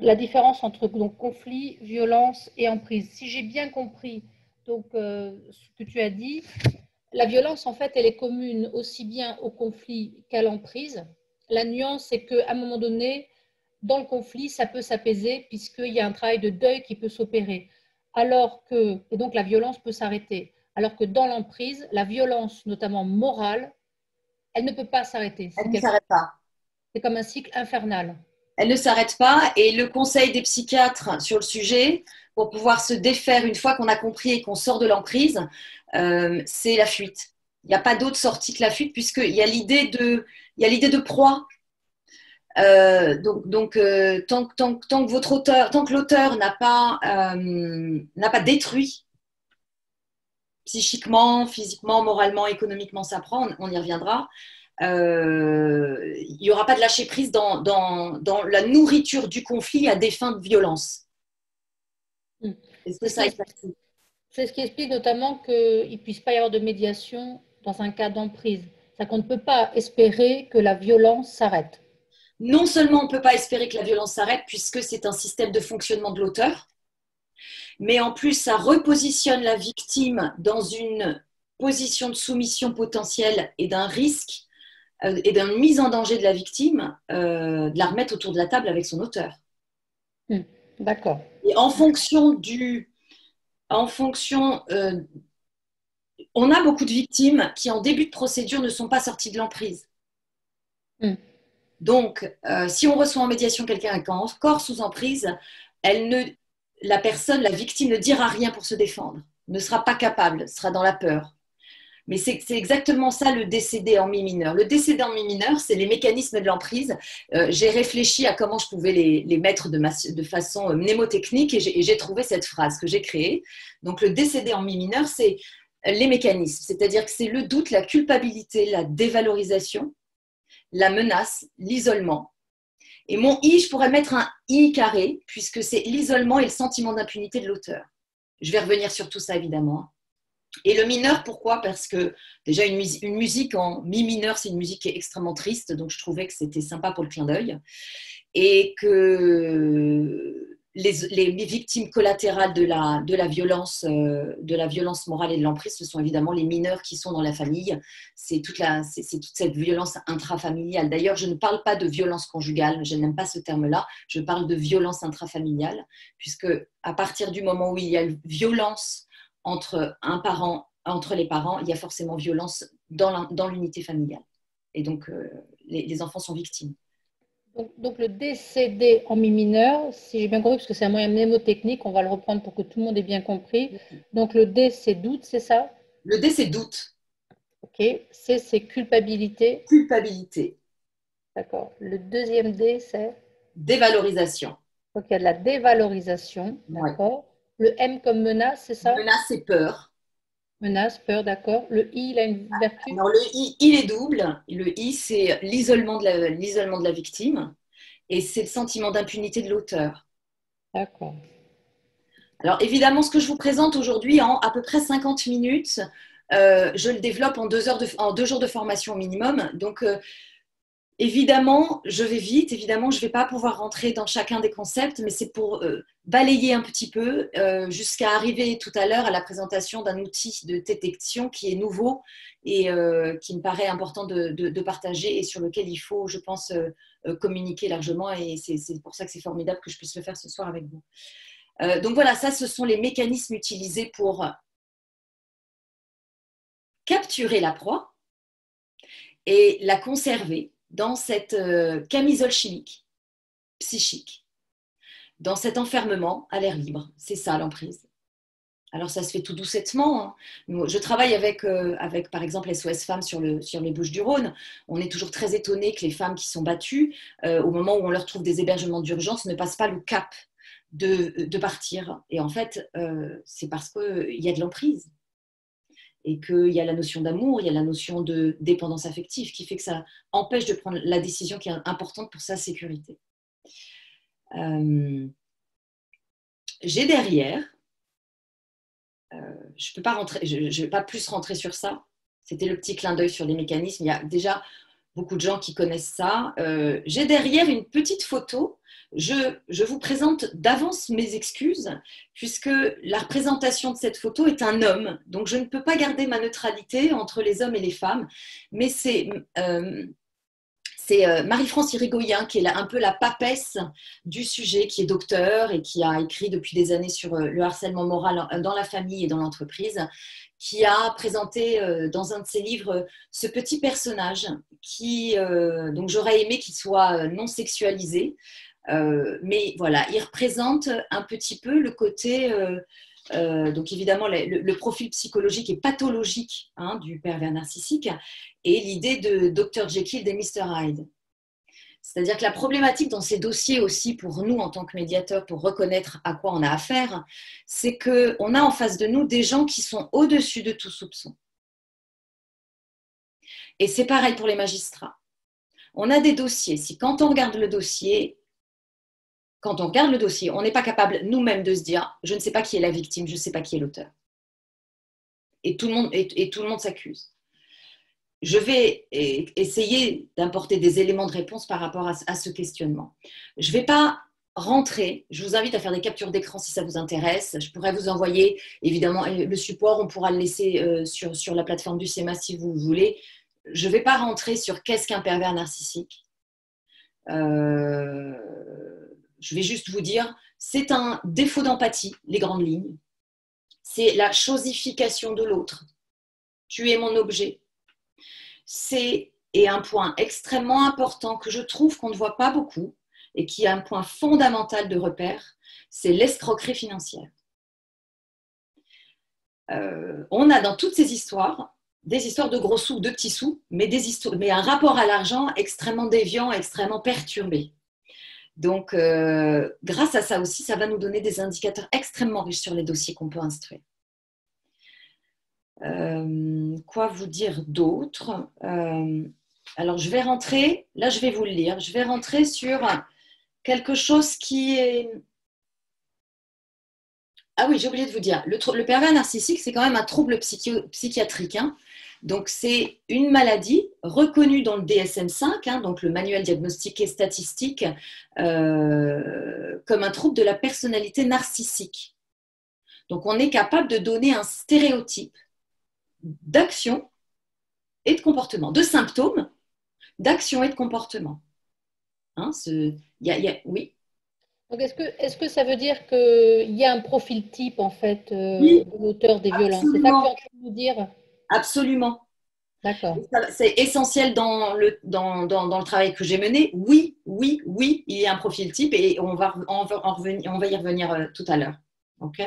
La différence entre donc, conflit, violence et emprise. Si j'ai bien compris donc, ce que tu as dit, la violence, en fait, elle est commune aussi bien au conflit qu'à l'emprise. La nuance, c'est qu'à un moment donné, dans le conflit, ça peut s'apaiser puisqu'il y a un travail de deuil qui peut s'opérer. Et donc la violence peut s'arrêter. Alors que dans l'emprise, la violence, notamment morale, elle ne peut pas s'arrêter. Elle ne s'arrête pas. C'est comme un cycle infernal. Elle ne s'arrête pas, et le conseil des psychiatres sur le sujet, pour pouvoir se défaire une fois qu'on a compris et qu'on sort de l'emprise, c'est la fuite. Il n'y a pas d'autre sortie que la fuite, puisqu'il y a l'idée de proie. Donc tant que l'auteur n'a pas détruit psychiquement, physiquement, moralement, économiquement, ça prend, on y reviendra. Il n'y aura pas de lâcher prise dans la nourriture du conflit à des fins de violence. Est-ce que ça explique? C'est ce qui explique notamment qu'il ne puisse pas y avoir de médiation dans un cas d'emprise. C'est-à-dire qu'on ne peut pas espérer que la violence s'arrête. Non seulement on ne peut pas espérer que la violence s'arrête, puisque c'est un système de fonctionnement de l'auteur, Mais en plus, ça repositionne la victime dans une position de soumission potentielle et d'un risque et d'une mise en danger de la victime, de la remettre autour de la table avec son auteur. D'accord. Et en fonction, on a beaucoup de victimes qui, en début de procédure, ne sont pas sorties de l'emprise. Donc, si on reçoit en médiation quelqu'un qui est encore sous emprise, la victime ne dira rien pour se défendre, ne sera pas capable, sera dans la peur. Mais c'est exactement ça le décédé en mi mineur. Le décédé en mi mineur, c'est les mécanismes de l'emprise. J'ai réfléchi à comment je pouvais les mettre de façon mnémotechnique et j'ai trouvé cette phrase que j'ai créée. Donc, le décédé en mi mineur, c'est les mécanismes, c'est-à-dire que c'est le doute, la culpabilité, la dévalorisation, la menace, l'isolement. Et mon I, je pourrais mettre un I carré, puisque c'est l'isolement et le sentiment d'impunité de l'auteur. Je vais revenir sur tout ça, évidemment. Et le mineur, pourquoi? Parce que déjà, une musique en mi mineur, c'est une musique qui est extrêmement triste, donc je trouvais que c'était sympa pour le clin d'œil. Et que les victimes collatérales de la violence morale et de l'emprise, ce sont évidemment les mineurs qui sont dans la famille. C'est toute cette violence intrafamiliale. D'ailleurs, je ne parle pas de violence conjugale, je n'aime pas ce terme-là, je parle de violence intrafamiliale, puisque à partir du moment où il y a violence entre les parents, il y a forcément violence dans l'unité familiale. Et donc, les enfants sont victimes. Donc le décédé en mi mineur, si j'ai bien compris, parce que c'est un moyen mnémotechnique, on va le reprendre pour que tout le monde ait bien compris. Donc le D, c'est doute, c'est ça? Le D, c'est doute. Ok. C, c'est culpabilité. Culpabilité. D'accord. Le deuxième D, c'est? Dévalorisation. Donc il y a de la dévalorisation. D'accord. Ouais. Le M comme menace, c'est ça? Menace, c'est peur. Menace, peur, d'accord. Le I, il a une vertu? Alors, le I, il est double. Le I, c'est l'isolement de la victime et c'est le sentiment d'impunité de l'auteur. D'accord. Alors, évidemment, ce que je vous présente aujourd'hui en à peu près 50 minutes, je le développe en 2 jours de formation au minimum. Donc, évidemment, je vais vite. Évidemment, je ne vais pas pouvoir rentrer dans chacun des concepts, mais c'est pour balayer un petit peu jusqu'à arriver tout à l'heure à la présentation d'un outil de détection qui est nouveau et qui me paraît important de partager et sur lequel il faut, je pense, communiquer largement. Et c'est pour ça que c'est formidable que je puisse le faire ce soir avec vous. Donc voilà, ça, ce sont les mécanismes utilisés pour capturer la proie et la conserver dans cette camisole chimique, psychique, dans cet enfermement à l'air libre. C'est ça l'emprise. Alors ça se fait tout doucettement. Hein. Je travaille avec par exemple SOS Femmes sur les Bouches-du-Rhône. On est toujours très étonnés que les femmes qui sont battues, au moment où on leur trouve des hébergements d'urgence, ne passent pas le cap de partir. Et en fait, c'est parce qu'il y a de l'emprise. Et qu'il y a la notion d'amour, il y a la notion de dépendance affective qui fait que ça empêche de prendre la décision qui est importante pour sa sécurité. J'ai derrière, je ne vais pas plus rentrer sur ça, c'était le petit clin d'œil sur les mécanismes, il y a déjà beaucoup de gens qui connaissent ça. J'ai derrière une petite photo. Je vous présente d'avance mes excuses, puisque la représentation de cette photo est un homme. Donc, je ne peux pas garder ma neutralité entre les hommes et les femmes. Mais c'est Marie-France Irigoyen, qui est un peu la papesse du sujet, qui est docteur et qui a écrit depuis des années sur le harcèlement moral dans la famille et dans l'entreprise, qui a présenté dans un de ses livres ce petit personnage qui, donc j'aurais aimé qu'il soit non sexualisé, mais voilà, il représente un petit peu le côté, donc évidemment le profil psychologique et pathologique du pervers narcissique et l'idée de Dr Jekyll et Mr Hyde. C'est-à-dire que la problématique dans ces dossiers aussi pour nous en tant que médiateurs, pour reconnaître à quoi on a affaire, c'est qu'on a en face de nous des gens qui sont au-dessus de tout soupçon. Et c'est pareil pour les magistrats. On a des dossiers, si quand on regarde le dossier, on n'est pas capable nous-mêmes de se dire « je ne sais pas qui est la victime, je ne sais pas qui est l'auteur ». Et tout le monde s'accuse. Je vais essayer d'apporter des éléments de réponse par rapport à ce questionnement. Je ne vais pas rentrez. Je vous invite à faire des captures d'écran si ça vous intéresse. Je pourrais vous envoyer, évidemment, le support. On pourra le laisser sur la plateforme du CEMA si vous voulez. Je ne vais pas rentrer sur qu'est-ce qu'un pervers narcissique. Je vais juste vous dire, c'est un défaut d'empathie, les grandes lignes. C'est la chosification de l'autre. Tu es mon objet. Et un point extrêmement important que je trouve qu'on ne voit pas beaucoup et qui est un point fondamental de repère, c'est l'escroquerie financière. On a dans toutes ces histoires des histoires de gros sous, de petits sous, mais un rapport à l'argent extrêmement déviant, extrêmement perturbé. Donc, grâce à ça aussi, ça va nous donner des indicateurs extrêmement riches sur les dossiers qu'on peut instruire. Quoi vous dire d'autre? Alors, je vais rentrer, là je vais vous le lire, je vais rentrer sur quelque chose qui est... Ah oui, j'ai oublié de vous dire, le pervers narcissique, c'est quand même un trouble psychiatrique. Hein. Donc, c'est une maladie reconnue dans le DSM-5, hein, donc le manuel diagnostique et statistique, comme un trouble de la personnalité narcissique. Donc, on est capable de donner un stéréotype d'action et de comportement, de symptômes, d'action et de comportement. Hein, oui. Donc, est-ce que ça veut dire qu'il y a un profil type, en fait, Oui, de l'auteur des violences? C'est ça que tu es en train de nous dire? Absolument. D'accord. C'est essentiel dans le travail que j'ai mené. Oui, il y a un profil type et on va y revenir tout à l'heure. OK.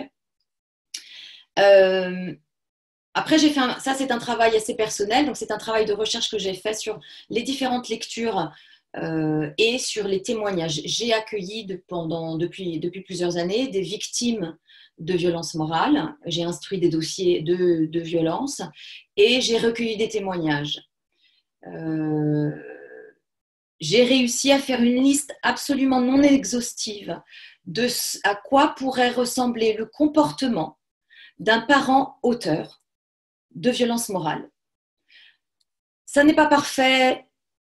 Après, j'ai fait ça, c'est un travail assez personnel. Donc, c'est un travail de recherche que j'ai fait sur les différentes lectures et sur les témoignages. J'ai accueilli depuis plusieurs années des victimes de violences morales. J'ai instruit des dossiers de violences et j'ai recueilli des témoignages. J'ai réussi à faire une liste absolument non exhaustive de à quoi pourrait ressembler le comportement d'un parent auteur de violences morales. Ça n'est pas parfait,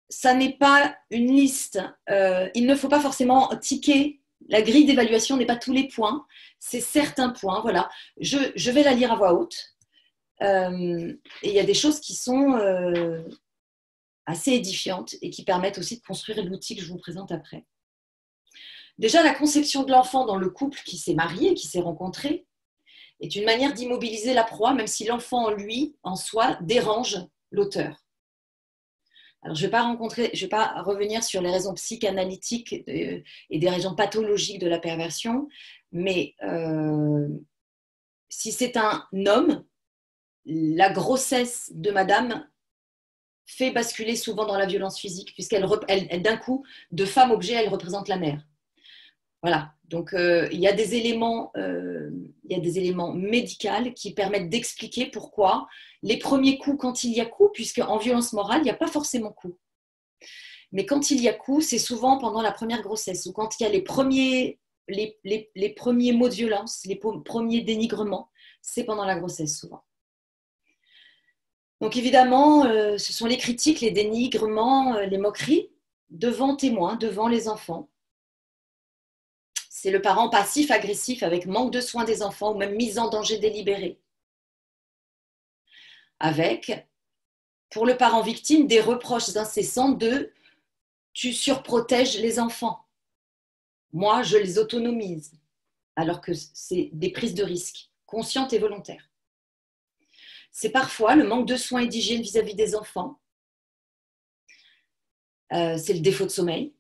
ça n'est pas une liste. Il ne faut pas forcément ticker. La grille d'évaluation n'est pas tous les points, c'est certains points. Voilà. Je vais la lire à voix haute. Et il y a des choses qui sont assez édifiantes et qui permettent aussi de construire l'outil que je vous présente après. Déjà, la conception de l'enfant dans le couple qui s'est marié, qui s'est rencontré, est une manière d'immobiliser la proie, même si l'enfant, lui, en soi, dérange l'auteur. Alors, je ne vais pas revenir sur les raisons psychanalytiques et des raisons pathologiques de la perversion, mais si c'est un homme, la grossesse de madame fait basculer souvent dans la violence physique, puisqu'elle, d'un coup, de femme objet, elle représente la mère. Voilà, donc il y a des éléments médicaux qui permettent d'expliquer pourquoi les premiers coups, quand il y a coup, puisqu'en violence morale, il n'y a pas forcément coup. Mais quand il y a coup, c'est souvent pendant la première grossesse, ou quand il y a les premiers mots de violence, les premiers dénigrements, c'est pendant la grossesse souvent. Donc évidemment, ce sont les critiques, les dénigrements, les moqueries devant témoins, devant les enfants. C'est le parent passif-agressif avec manque de soins des enfants ou même mise en danger délibérée. Avec, pour le parent victime, des reproches incessants de « tu surprotèges les enfants ». Moi, je les autonomise, alors que c'est des prises de risques, conscientes et volontaires. C'est parfois le manque de soins et d'hygiène vis-à-vis des enfants. C'est le défaut de sommeil.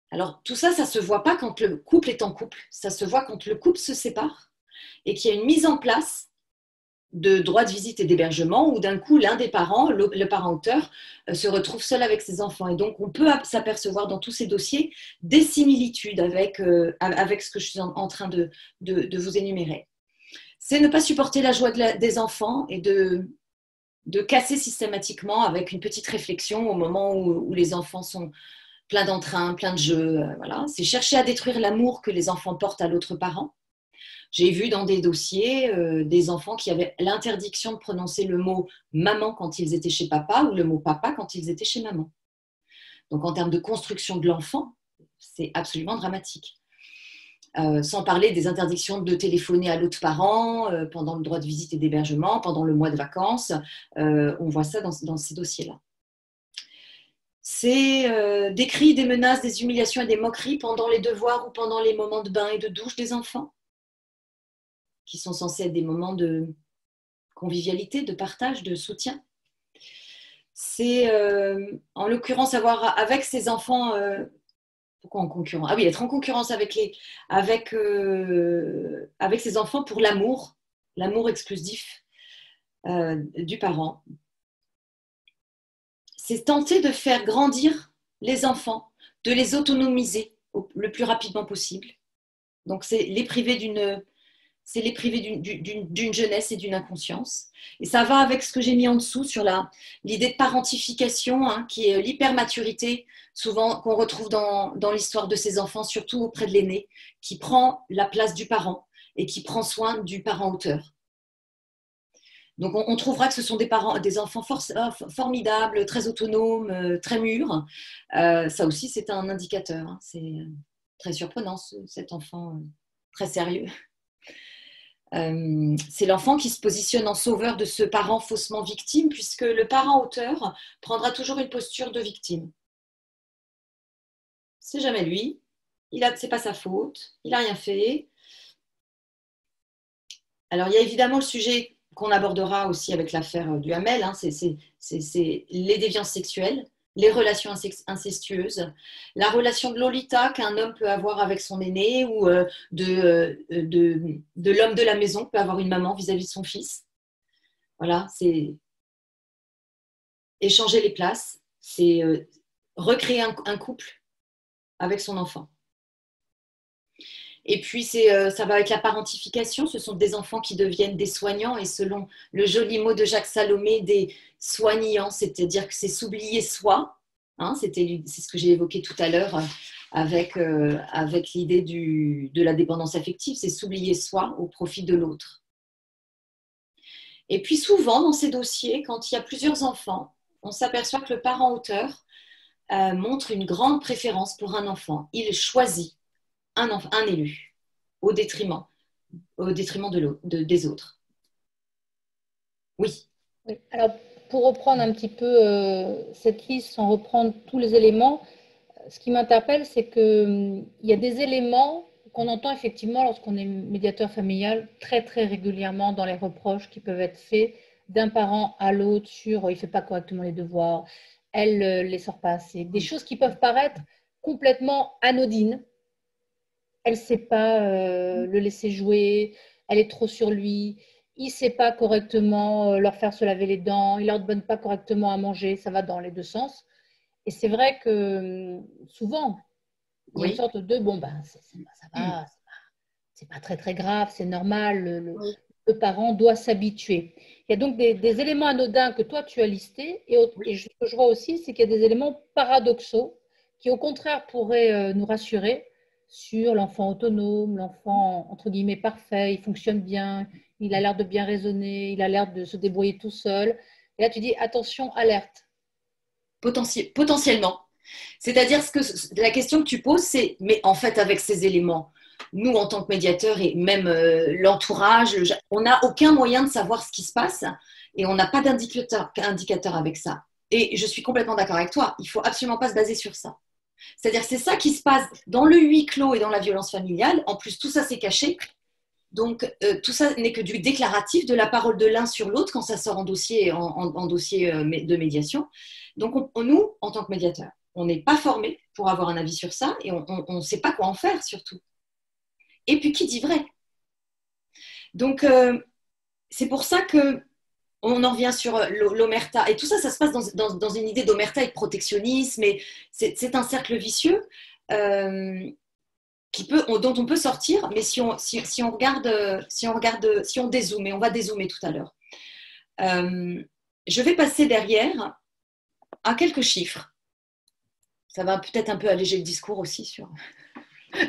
Alors, tout ça, ça ne se voit pas quand le couple est en couple. Ça se voit quand le couple se sépare et qu'il y a une mise en place de droits de visite et d'hébergement où d'un coup, l'un des parents, le parent auteur, se retrouve seul avec ses enfants. Et donc, on peut s'apercevoir dans tous ces dossiers des similitudes avec ce que je suis en train de vous énumérer. C'est ne pas supporter la joie des enfants et de casser systématiquement avec une petite réflexion au moment où les enfants sont plein d'entrain, plein de jeux. Voilà. C'est chercher à détruire l'amour que les enfants portent à l'autre parent. J'ai vu dans des dossiers des enfants qui avaient l'interdiction de prononcer le mot « maman » quand ils étaient chez papa ou le mot « papa » quand ils étaient chez maman. Donc, en termes de construction de l'enfant, c'est absolument dramatique. Sans parler des interdictions de téléphoner à l'autre parent pendant le droit de visite et d'hébergement, pendant le mois de vacances. On voit ça dans ces dossiers-là. C'est des cris, des menaces, des humiliations et des moqueries pendant les devoirs ou pendant les moments de bain et de douche des enfants, qui sont censés être des moments de convivialité, de partage, de soutien. C'est en l'occurrence avoir avec ses enfants... pourquoi en concurrence? Ah oui, être en concurrence avec ses enfants pour l'amour exclusif du parent. C'est tenter de faire grandir les enfants, de les autonomiser le plus rapidement possible. Donc, c'est les priver d'une jeunesse et d'une inconscience. Et ça va avec ce que j'ai mis en dessous sur l'idée de parentification, hein, qui est l'hypermaturité, souvent qu'on retrouve dans l'histoire de ces enfants, surtout auprès de l'aîné, qui prend la place du parent et qui prend soin du parent auteur. Donc on trouvera que ce sont des enfants formidables, très autonomes, très mûrs. Ça aussi, c'est un indicateur. Hein. C'est très surprenant, cet enfant très sérieux. C'est l'enfant qui se positionne en sauveur de ce parent faussement victime, puisque le parent auteur prendra toujours une posture de victime. C'est jamais lui, c'est pas sa faute, il n'a rien fait. Alors il y a évidemment le sujet qu'on abordera aussi avec l'affaire du Hamel, hein, c'est les déviances sexuelles, les relations incestueuses, la relation de Lolita qu'un homme peut avoir avec son aîné ou de l'homme de la maison peut avoir une maman vis-à-vis de son fils. Voilà, c'est échanger les places, c'est recréer un couple avec son enfant. Et puis, ça va avec la parentification. Ce sont des enfants qui deviennent des soignants et selon le joli mot de Jacques Salomé, des soignants, c'est-à-dire que c'est s'oublier soi. Hein, c'est ce que j'ai évoqué tout à l'heure avec l'idée de la dépendance affective, c'est s'oublier soi au profit de l'autre. Et puis souvent, dans ces dossiers, quand il y a plusieurs enfants, on s'aperçoit que le parent auteur montre une grande préférence pour un enfant. Il choisit un élu au détriment des autres. Oui. Oui. Alors, pour reprendre un petit peu cette liste, sans reprendre tous les éléments, ce qui m'interpelle, c'est qu'il y a des éléments qu'on entend effectivement lorsqu'on est médiateur familial très, très régulièrement dans les reproches qui peuvent être faits d'un parent à l'autre sur « il ne fait pas correctement les devoirs, elle ne les sort pas assez ». Des choses qui peuvent paraître complètement anodines. Elle ne sait pas le laisser jouer, elle est trop sur lui, il ne sait pas correctement leur faire se laver les dents, il ne leur donne pas correctement à manger, ça va dans les deux sens. Et c'est vrai que souvent, il y a une sorte de bon, ben, ça va, c'est pas très très grave, c'est normal, le parent doit s'habituer. Il y a donc des éléments anodins que toi tu as listés, et ce que je vois aussi, c'est qu'il y a des éléments paradoxaux qui au contraire pourraient nous rassurer sur l'enfant autonome, l'enfant entre guillemets parfait, il fonctionne bien, il a l'air de bien raisonner, il a l'air de se débrouiller tout seul. Et là tu dis attention, alerte. Potentiellement. C'est-à-dire la question que tu poses, c'est mais en fait avec ces éléments, nous en tant que médiateurs et même l'entourage, on n'a aucun moyen de savoir ce qui se passe et on n'a pas d'indicateur avec ça. Et je suis complètement d'accord avec toi, il ne faut absolument pas se baser sur ça. C'est-à-dire que c'est ça qui se passe dans le huis clos et dans la violence familiale. En plus, tout ça, c'est caché. Donc, tout ça n'est que du déclaratif, de la parole de l'un sur l'autre quand ça sort en dossier de médiation. Donc, nous, en tant que médiateurs, on n'est pas formés pour avoir un avis sur ça et on ne sait pas quoi en faire, surtout. Et puis, qui dit vrai? Donc, c'est pour ça que on en revient sur l'omerta. Et tout ça, ça se passe dans une idée d'omerta et de protectionnisme. Et c'est un cercle vicieux dont on peut sortir. Mais si on dézoome, et on va dézoomer tout à l'heure, je vais passer derrière à quelques chiffres. Ça va peut-être un peu alléger le discours aussi.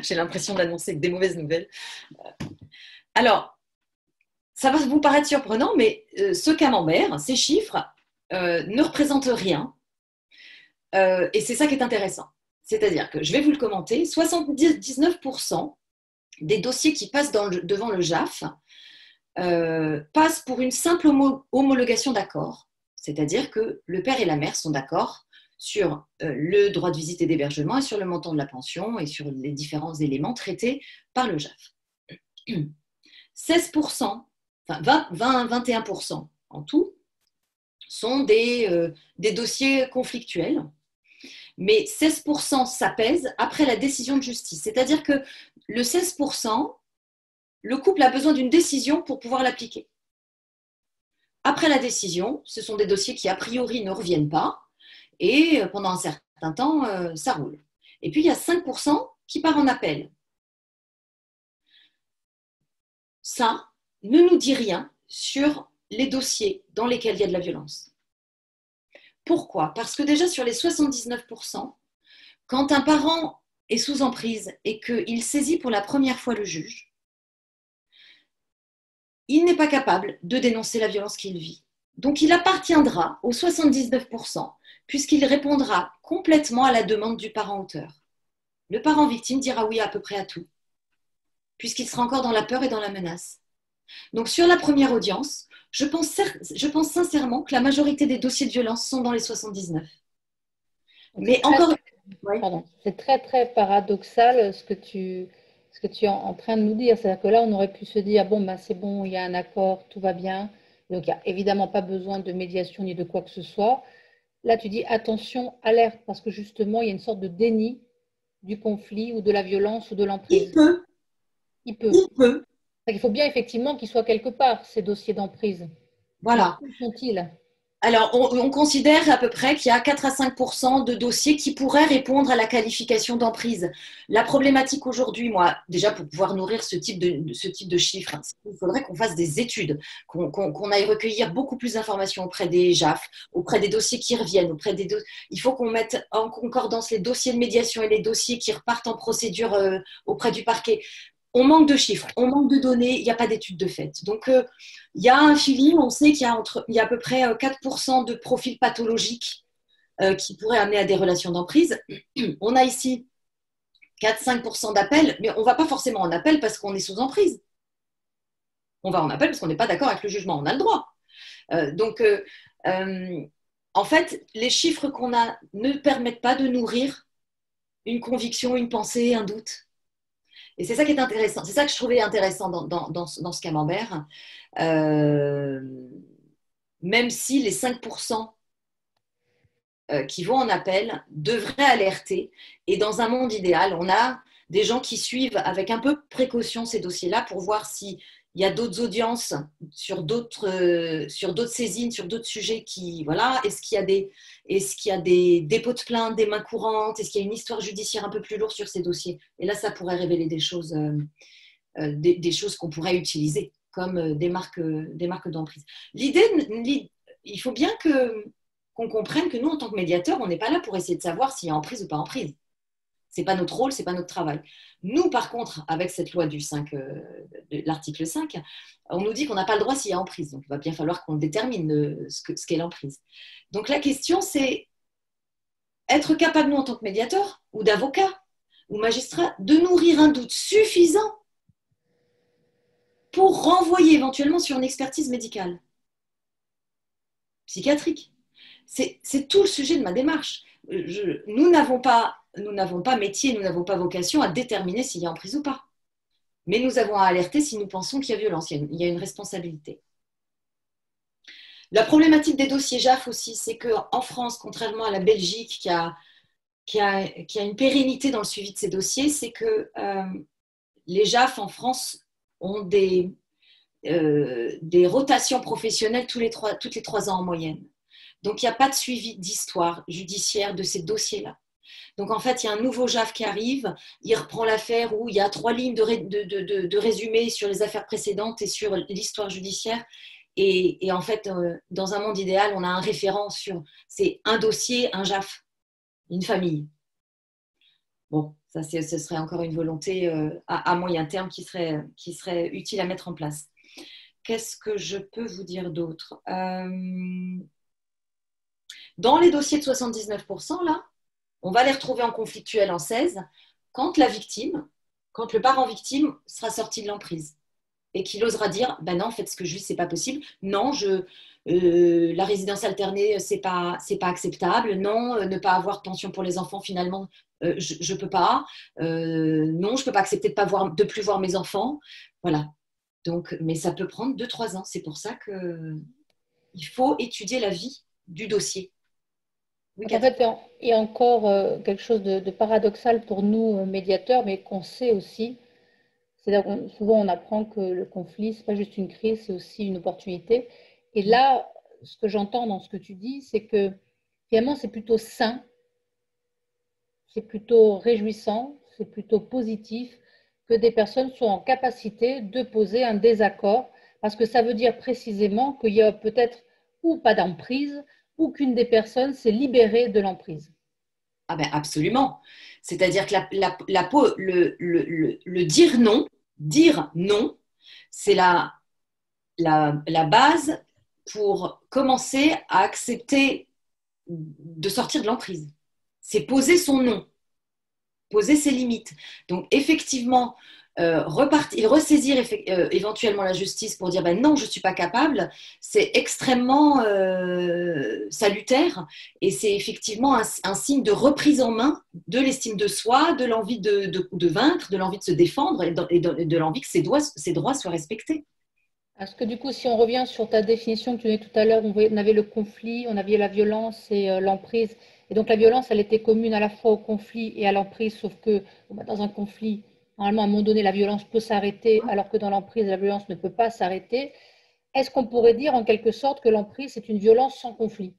J'ai l'impression d'annoncer des mauvaises nouvelles. Alors, ça va vous paraître surprenant, mais ce camembert, ces chiffres, ne représentent rien. Et c'est ça qui est intéressant. C'est-à-dire que, je vais vous le commenter, 79% des dossiers qui passent devant le JAF passent pour une simple homologation d'accord, c'est-à-dire que le père et la mère sont d'accord sur le droit de visite et d'hébergement et sur le montant de la pension et sur les différents éléments traités par le JAF. 16%, enfin 21% en tout, sont des dossiers conflictuels, mais 16% ça pèse après la décision de justice. C'est-à-dire que le 16%, le couple a besoin d'une décision pour pouvoir l'appliquer. Après la décision, ce sont des dossiers qui a priori ne reviennent pas, et pendant un certain temps, ça roule. Et puis il y a 5% qui part en appel. Ça ne nous dit rien sur les dossiers dans lesquels il y a de la violence. Pourquoi? Parce que déjà sur les 79%, quand un parent est sous emprise et qu'il saisit pour la première fois le juge, il n'est pas capable de dénoncer la violence qu'il vit. Donc il appartiendra aux 79% puisqu'il répondra complètement à la demande du parent auteur. Le parent victime dira oui à peu près à tout, puisqu'il sera encore dans la peur et dans la menace. Donc sur la première audience, je pense sincèrement que la majorité des dossiers de violence sont dans les 79. Mais encore... Pardon, c'est très très paradoxal ce que tu es en train de nous dire. C'est-à-dire que là, on aurait pu se dire, bon, ben, c'est bon, il y a un accord, tout va bien. Donc, il n'y a évidemment pas besoin de médiation ni de quoi que ce soit. Là, tu dis, attention, alerte, parce que justement, il y a une sorte de déni du conflit ou de la violence ou de l'emprise. Il peut. Il peut. Il peut. Il faut bien effectivement qu'ils soient quelque part, ces dossiers d'emprise. Voilà. Où sont-ils? Alors, on considère à peu près qu'il y a 4 à 5% de dossiers qui pourraient répondre à la qualification d'emprise. La problématique aujourd'hui, moi, déjà pour pouvoir nourrir ce type de chiffres, il faudrait qu'on fasse des études, qu'on aille recueillir beaucoup plus d'informations auprès des JAF, auprès des dossiers qui reviennent, il faut qu'on mette en concordance les dossiers de médiation et les dossiers qui repartent en procédure auprès du parquet. On manque de chiffres, on manque de données, il n'y a pas d'études de fait. Donc, il y a un feeling, on sait qu'il y a à peu près 4% de profils pathologiques qui pourraient amener à des relations d'emprise. On a ici 4-5% d'appels, mais on ne va pas forcément en appel parce qu'on est sous emprise. On va en appel parce qu'on n'est pas d'accord avec le jugement, on a le droit. En fait, les chiffres qu'on a ne permettent pas de nourrir une conviction, une pensée, un doute. Et c'est ça qui est intéressant, c'est ça que je trouvais intéressant dans ce camembert, même si les 5% qui vont en appel devraient alerter. Et dans un monde idéal, on a des gens qui suivent avec un peu de précaution ces dossiers-là pour voir s'il y a d'autres audiences sur d'autres saisines, sur d'autres sujets qui, voilà, est-ce qu'il y a des dépôts de plainte, des mains courantes, est-ce qu'il y a une histoire judiciaire un peu plus lourde sur ces dossiers? Et là, ça pourrait révéler des choses qu'on pourrait utiliser comme des marques d'emprise. L'idée, il faut bien qu'on comprenne que nous, en tant que médiateurs, on n'est pas là pour essayer de savoir s'il y a emprise ou pas emprise. Ce n'est pas notre rôle, ce n'est pas notre travail. Nous, par contre, avec cette loi de l'article 5, on nous dit qu'on n'a pas le droit s'il y a emprise. Donc, il va bien falloir qu'on détermine ce qu'est l'emprise. Donc, la question, c'est être capable, nous, en tant que médiateur ou d'avocat ou magistrat, de nourrir un doute suffisant pour renvoyer éventuellement sur une expertise médicale, psychiatrique. C'est tout le sujet de ma démarche. Nous n'avons pas métier, nous n'avons pas vocation à déterminer s'il y a emprise ou pas. Mais nous avons à alerter si nous pensons qu'il y a violence, il y a une responsabilité. La problématique des dossiers JAF aussi, c'est qu'en France, contrairement à la Belgique qui a une pérennité dans le suivi de ces dossiers, c'est que les JAF en France ont des rotations professionnelles toutes les 3 ans en moyenne. Donc, il n'y a pas de suivi d'histoire judiciaire de ces dossiers-là. Donc, en fait, il y a un nouveau JAF qui arrive, il reprend l'affaire où il y a 3 lignes de résumé sur les affaires précédentes et sur l'histoire judiciaire. Et en fait, dans un monde idéal, on a un référent c'est un dossier, un JAF, une famille. Bon, ça, ce serait encore une volonté à moyen terme qui serait utile à mettre en place. Qu'est-ce que je peux vous dire d'autre? Dans les dossiers de 79%, là, on va les retrouver en conflictuel en 16, quand la victime quand le parent victime sera sorti de l'emprise et qu'il osera dire, ben non, en fait, ce que je vis, c'est pas possible. Non, la résidence alternée, c'est pas acceptable. Non, ne pas avoir de pension pour les enfants, finalement, je peux pas. Non, je peux pas accepter de plus voir mes enfants. Voilà. Donc, mais ça peut prendre 2-3 ans. C'est pour ça que il faut étudier la vie du dossier. Oui, En fait, il y a encore quelque chose de paradoxal pour nous, médiateurs, mais qu'on sait aussi. C'est-à-dire souvent on apprend que le conflit, ce n'est pas juste une crise, c'est aussi une opportunité. Et là, ce que j'entends dans ce que tu dis, c'est que finalement c'est plutôt sain, c'est plutôt réjouissant, c'est plutôt positif que des personnes soient en capacité de poser un désaccord, parce que ça veut dire précisément qu'il y a peut-être ou pas d'emprise, ou qu'une des personnes s'est libérée de l'emprise. Ah ben absolument. C'est-à-dire que le dire non, c'est la base pour commencer à accepter de sortir de l'emprise. C'est poser son non, poser ses limites. Donc effectivement, ressaisir éventuellement la justice pour dire ben non, je ne suis pas capable, c'est extrêmement salutaire et c'est effectivement un signe de reprise en main de l'estime de soi, de l'envie de vaincre, de l'envie de se défendre et de l'envie que ses droits soient respectés. Parce que du coup, si on revient sur ta définition que tu donnais tout à l'heure, on avait le conflit, on avait la violence et l'emprise. Et donc la violence, elle était commune à la fois au conflit et à l'emprise, sauf que dans un conflit, normalement, à un moment donné, la violence peut s'arrêter, alors que dans l'emprise, la violence ne peut pas s'arrêter. Est-ce qu'on pourrait dire en quelque sorte que l'emprise, c'est une violence sans conflit?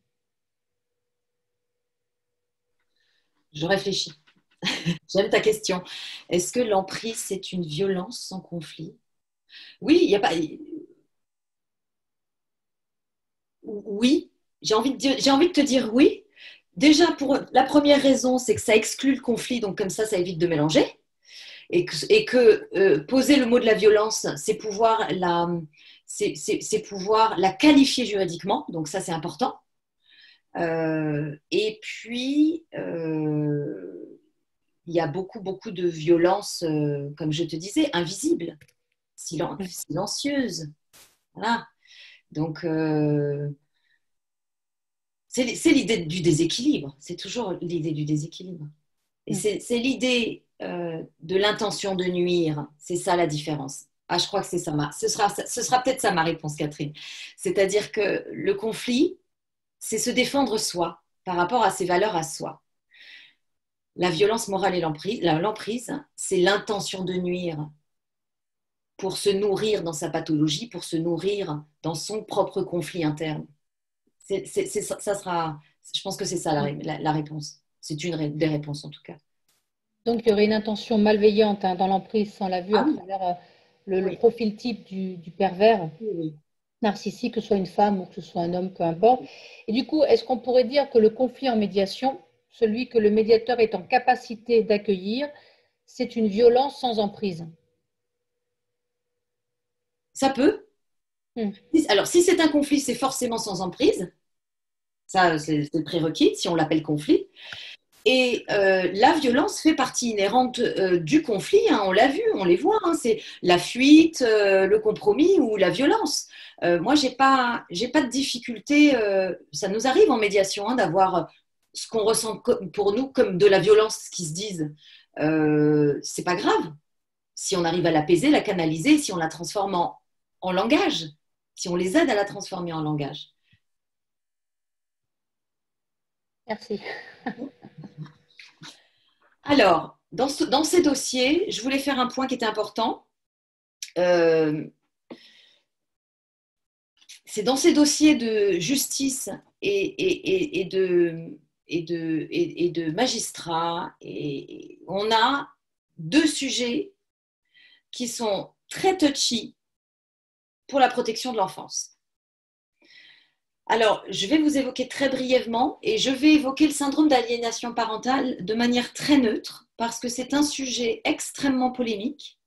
Je réfléchis. J'aime ta question. Est-ce que l'emprise, c'est une violence sans conflit? Oui, il y a pas. Oui, j'ai envie de te dire oui. Déjà, pour la première raison, c'est que ça exclut le conflit, donc comme ça évite de mélanger. Et que poser le mot de la violence, c'est pouvoir la qualifier juridiquement, donc ça c'est important. Et puis, il y a beaucoup de violences, comme je te disais, invisibles, silencieuses. Voilà. Donc, c'est l'idée du déséquilibre. C'est toujours l'idée du déséquilibre. Et c'est l'idée de l'intention de nuire. C'est ça la différence. Ah, je crois que c'est ça. Ce sera peut-être ça ma réponse, Catherine. C'est-à-dire que le conflit, c'est se défendre soi par rapport à ses valeurs à soi. La violence morale et l'emprise, c'est l'intention de nuire pour se nourrir dans sa pathologie, pour se nourrir dans son propre conflit interne. Ça sera, je pense que c'est ça la réponse. C'est une des réponses en tout cas. Donc, il y aurait une intention malveillante dans l'emprise, on l'a vu à travers le profil type du pervers narcissique, que ce soit une femme ou que ce soit un homme, peu importe. Et du coup, est-ce qu'on pourrait dire que le conflit en médiation, celui que le médiateur est en capacité d'accueillir, c'est une violence sans emprise? Ça peut. Alors, si c'est un conflit, c'est forcément sans emprise. Ça, c'est le prérequis, si on l'appelle conflit. Et la violence fait partie inhérente du conflit, hein, on l'a vu, on les voit, hein, c'est la fuite, le compromis ou la violence. Moi, j'ai pas de difficulté, ça nous arrive en médiation hein, d'avoir ce qu'on ressent pour nous comme de la violence qui se disent. C'est pas grave si on arrive à l'apaiser, la canaliser, si on la transforme en langage, si on les aide à la transformer en langage. Merci. Alors, dans ces dossiers, je voulais faire un point qui était important. C'est dans ces dossiers de justice et de magistrats, et on a deux sujets qui sont très touchy pour la protection de l'enfance. Alors, je vais vous évoquer très brièvement et je vais évoquer le syndrome d'aliénation parentale de manière très neutre parce que c'est un sujet extrêmement polémique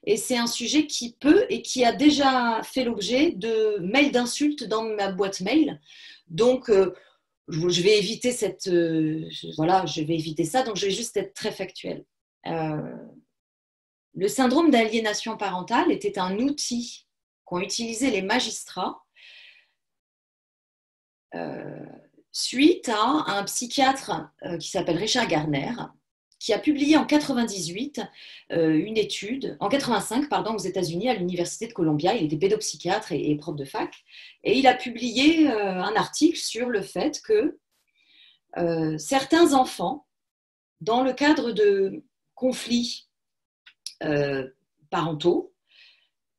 et c'est un sujet qui peut et qui a déjà fait l'objet de mails d'insultes dans ma boîte mail. Donc, je vais éviter je vais éviter ça, donc je vais juste être très factuelle. le syndrome d'aliénation parentale était un outil qu'ont utilisé les magistrats suite à un psychiatre qui s'appelle Richard Garner, qui a publié en 98 une étude, en 85 pardon, aux États-Unis à l'Université de Columbia. Il était pédopsychiatre et prof de fac, et il a publié un article sur le fait que certains enfants, dans le cadre de conflits parentaux,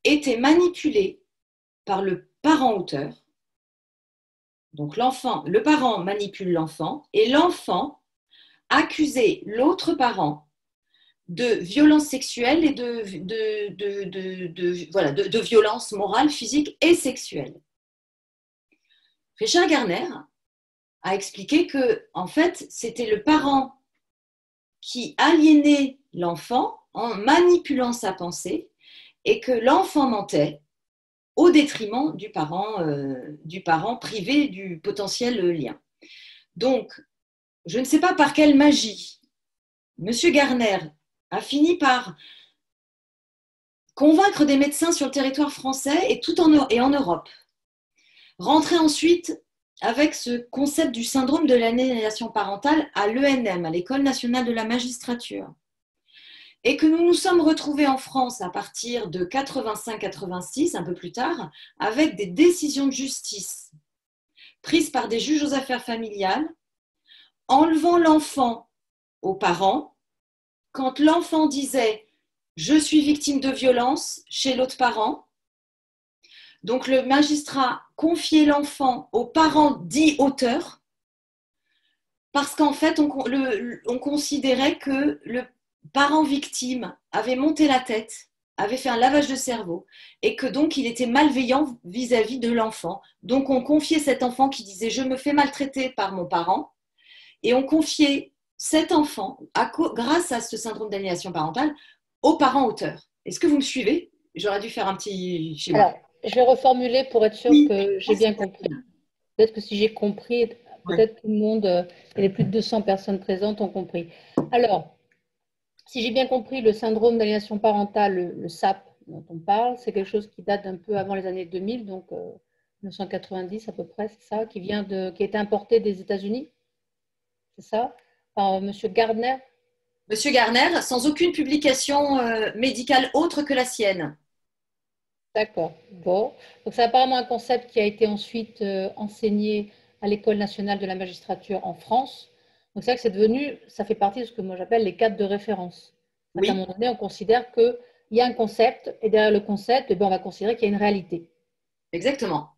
étaient manipulés par le parent auteur. Donc le parent manipule l'enfant et l'enfant accusait l'autre parent de violence sexuelle et de violence morale, physique et sexuelle. Richard Garner a expliqué que, en fait, c'était le parent qui aliénait l'enfant en manipulant sa pensée et que l'enfant mentait au détriment du parent privé du potentiel lien. Donc, je ne sais pas par quelle magie M. Garner a fini par convaincre des médecins sur le territoire français et en Europe. Rentrer ensuite avec ce concept du syndrome de l'aliénation parentale à l'ENM, à l'École nationale de la magistrature. Et que nous nous sommes retrouvés en France à partir de 85-86, un peu plus tard, avec des décisions de justice prises par des juges aux affaires familiales, enlevant l'enfant aux parents, quand l'enfant disait « je suis victime de violence » chez l'autre parent. Donc le magistrat confiait l'enfant aux parents dits auteurs, parce qu'en fait, on considérait que le parent victime avait monté la tête, avait fait un lavage de cerveau, et que donc il était malveillant vis-à-vis de l'enfant. Donc on confiait cet enfant qui disait « je me fais maltraiter par mon parent », et on confiait cet enfant, grâce à ce syndrome d'aliénation parentale, aux parents auteurs. Est-ce que vous me suivez? J'aurais dû faire un petit schéma. Alors, je vais reformuler pour être sûr que j'ai bien compris. Peut-être que si j'ai compris, peut-être tout le monde, et les plus de 200 personnes présentes ont compris. Alors, si j'ai bien compris, le syndrome d'aliénation parentale, le SAP dont on parle, c'est quelque chose qui date d'un peu avant les années 2000, donc 1990 à peu près, c'est ça, qui a été importé des États-Unis, c'est ça, par M. Gardner. Monsieur Garner, sans aucune publication médicale autre que la sienne. D'accord. Bon. Donc, c'est apparemment un concept qui a été ensuite enseigné à l'École nationale de la magistrature en France. Donc, c'est vrai que c'est devenu, ça fait partie de ce que moi j'appelle les cadres de référence. Oui. À un moment donné, on considère qu'il y a un concept et derrière le concept, eh bien, on va considérer qu'il y a une réalité. Exactement.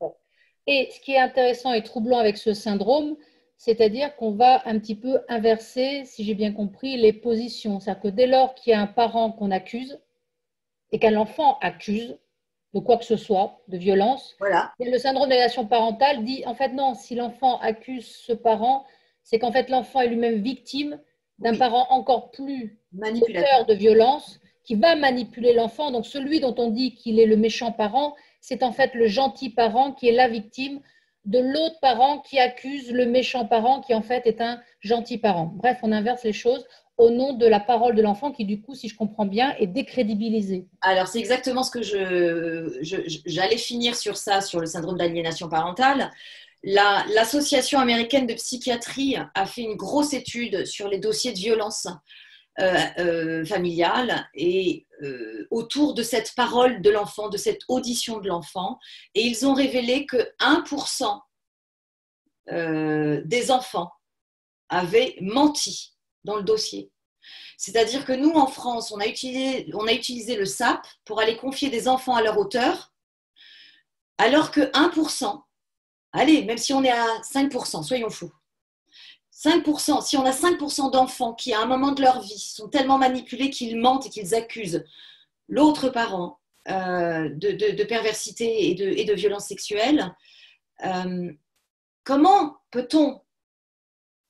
Et ce qui est intéressant et troublant avec ce syndrome, c'est-à-dire qu'on va un petit peu inverser, si j'ai bien compris, les positions. C'est-à-dire que dès lors qu'il y a un parent qu'on accuse et qu'un enfant accuse de quoi que ce soit, de violence, voilà. Et le syndrome d'aliénation parentale dit, en fait, non, si l'enfant accuse ce parent, c'est qu'en fait, l'enfant est lui-même victime d'un parent encore plus auteur de violence qui va manipuler l'enfant. Donc, celui dont on dit qu'il est le méchant parent, c'est en fait le gentil parent qui est la victime de l'autre parent qui accuse le méchant parent qui en fait est un gentil parent. Bref, on inverse les choses au nom de la parole de l'enfant qui, du coup, si je comprends bien, est décrédibilisée. Alors, c'est exactement ce que j'allais finir sur ça, sur le syndrome d'aliénation parentale. L'Association américaine de psychiatrie a fait une grosse étude sur les dossiers de violence familiale et autour de cette parole de l'enfant, de cette audition de l'enfant. Et ils ont révélé que 1% des enfants avaient menti dans le dossier. C'est-à-dire que nous, en France, on a utilisé le SAP pour aller confier des enfants à leur auteur, alors que 1%, allez, même si on est à 5%, soyons fous, 5%, si on a 5% d'enfants qui, à un moment de leur vie, sont tellement manipulés qu'ils mentent et qu'ils accusent l'autre parent de perversité et de violence sexuelle, comment peut-on,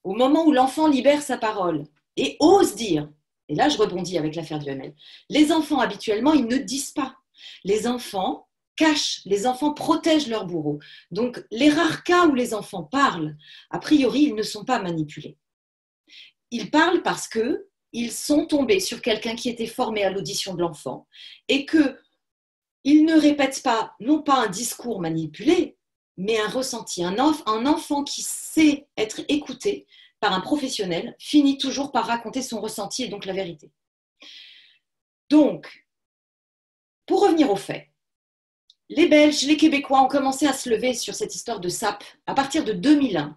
au moment où l'enfant libère sa parole et ose dire, et là je rebondis avec l'affaire Duhamel, les enfants habituellement ils ne disent pas, les enfants cachent, les enfants protègent leur bourreau. Donc les rares cas où les enfants parlent, a priori ils ne sont pas manipulés. Ils parlent parce que ils sont tombés sur quelqu'un qui était formé à l'audition de l'enfant et qu'ils ne répètent pas, non pas un discours manipulé, mais un ressenti. Un enfant qui sait être écouté par un professionnel finit toujours par raconter son ressenti et donc la vérité. Donc, pour revenir aux faits, les Belges, les Québécois ont commencé à se lever sur cette histoire de SAP à partir de 2001.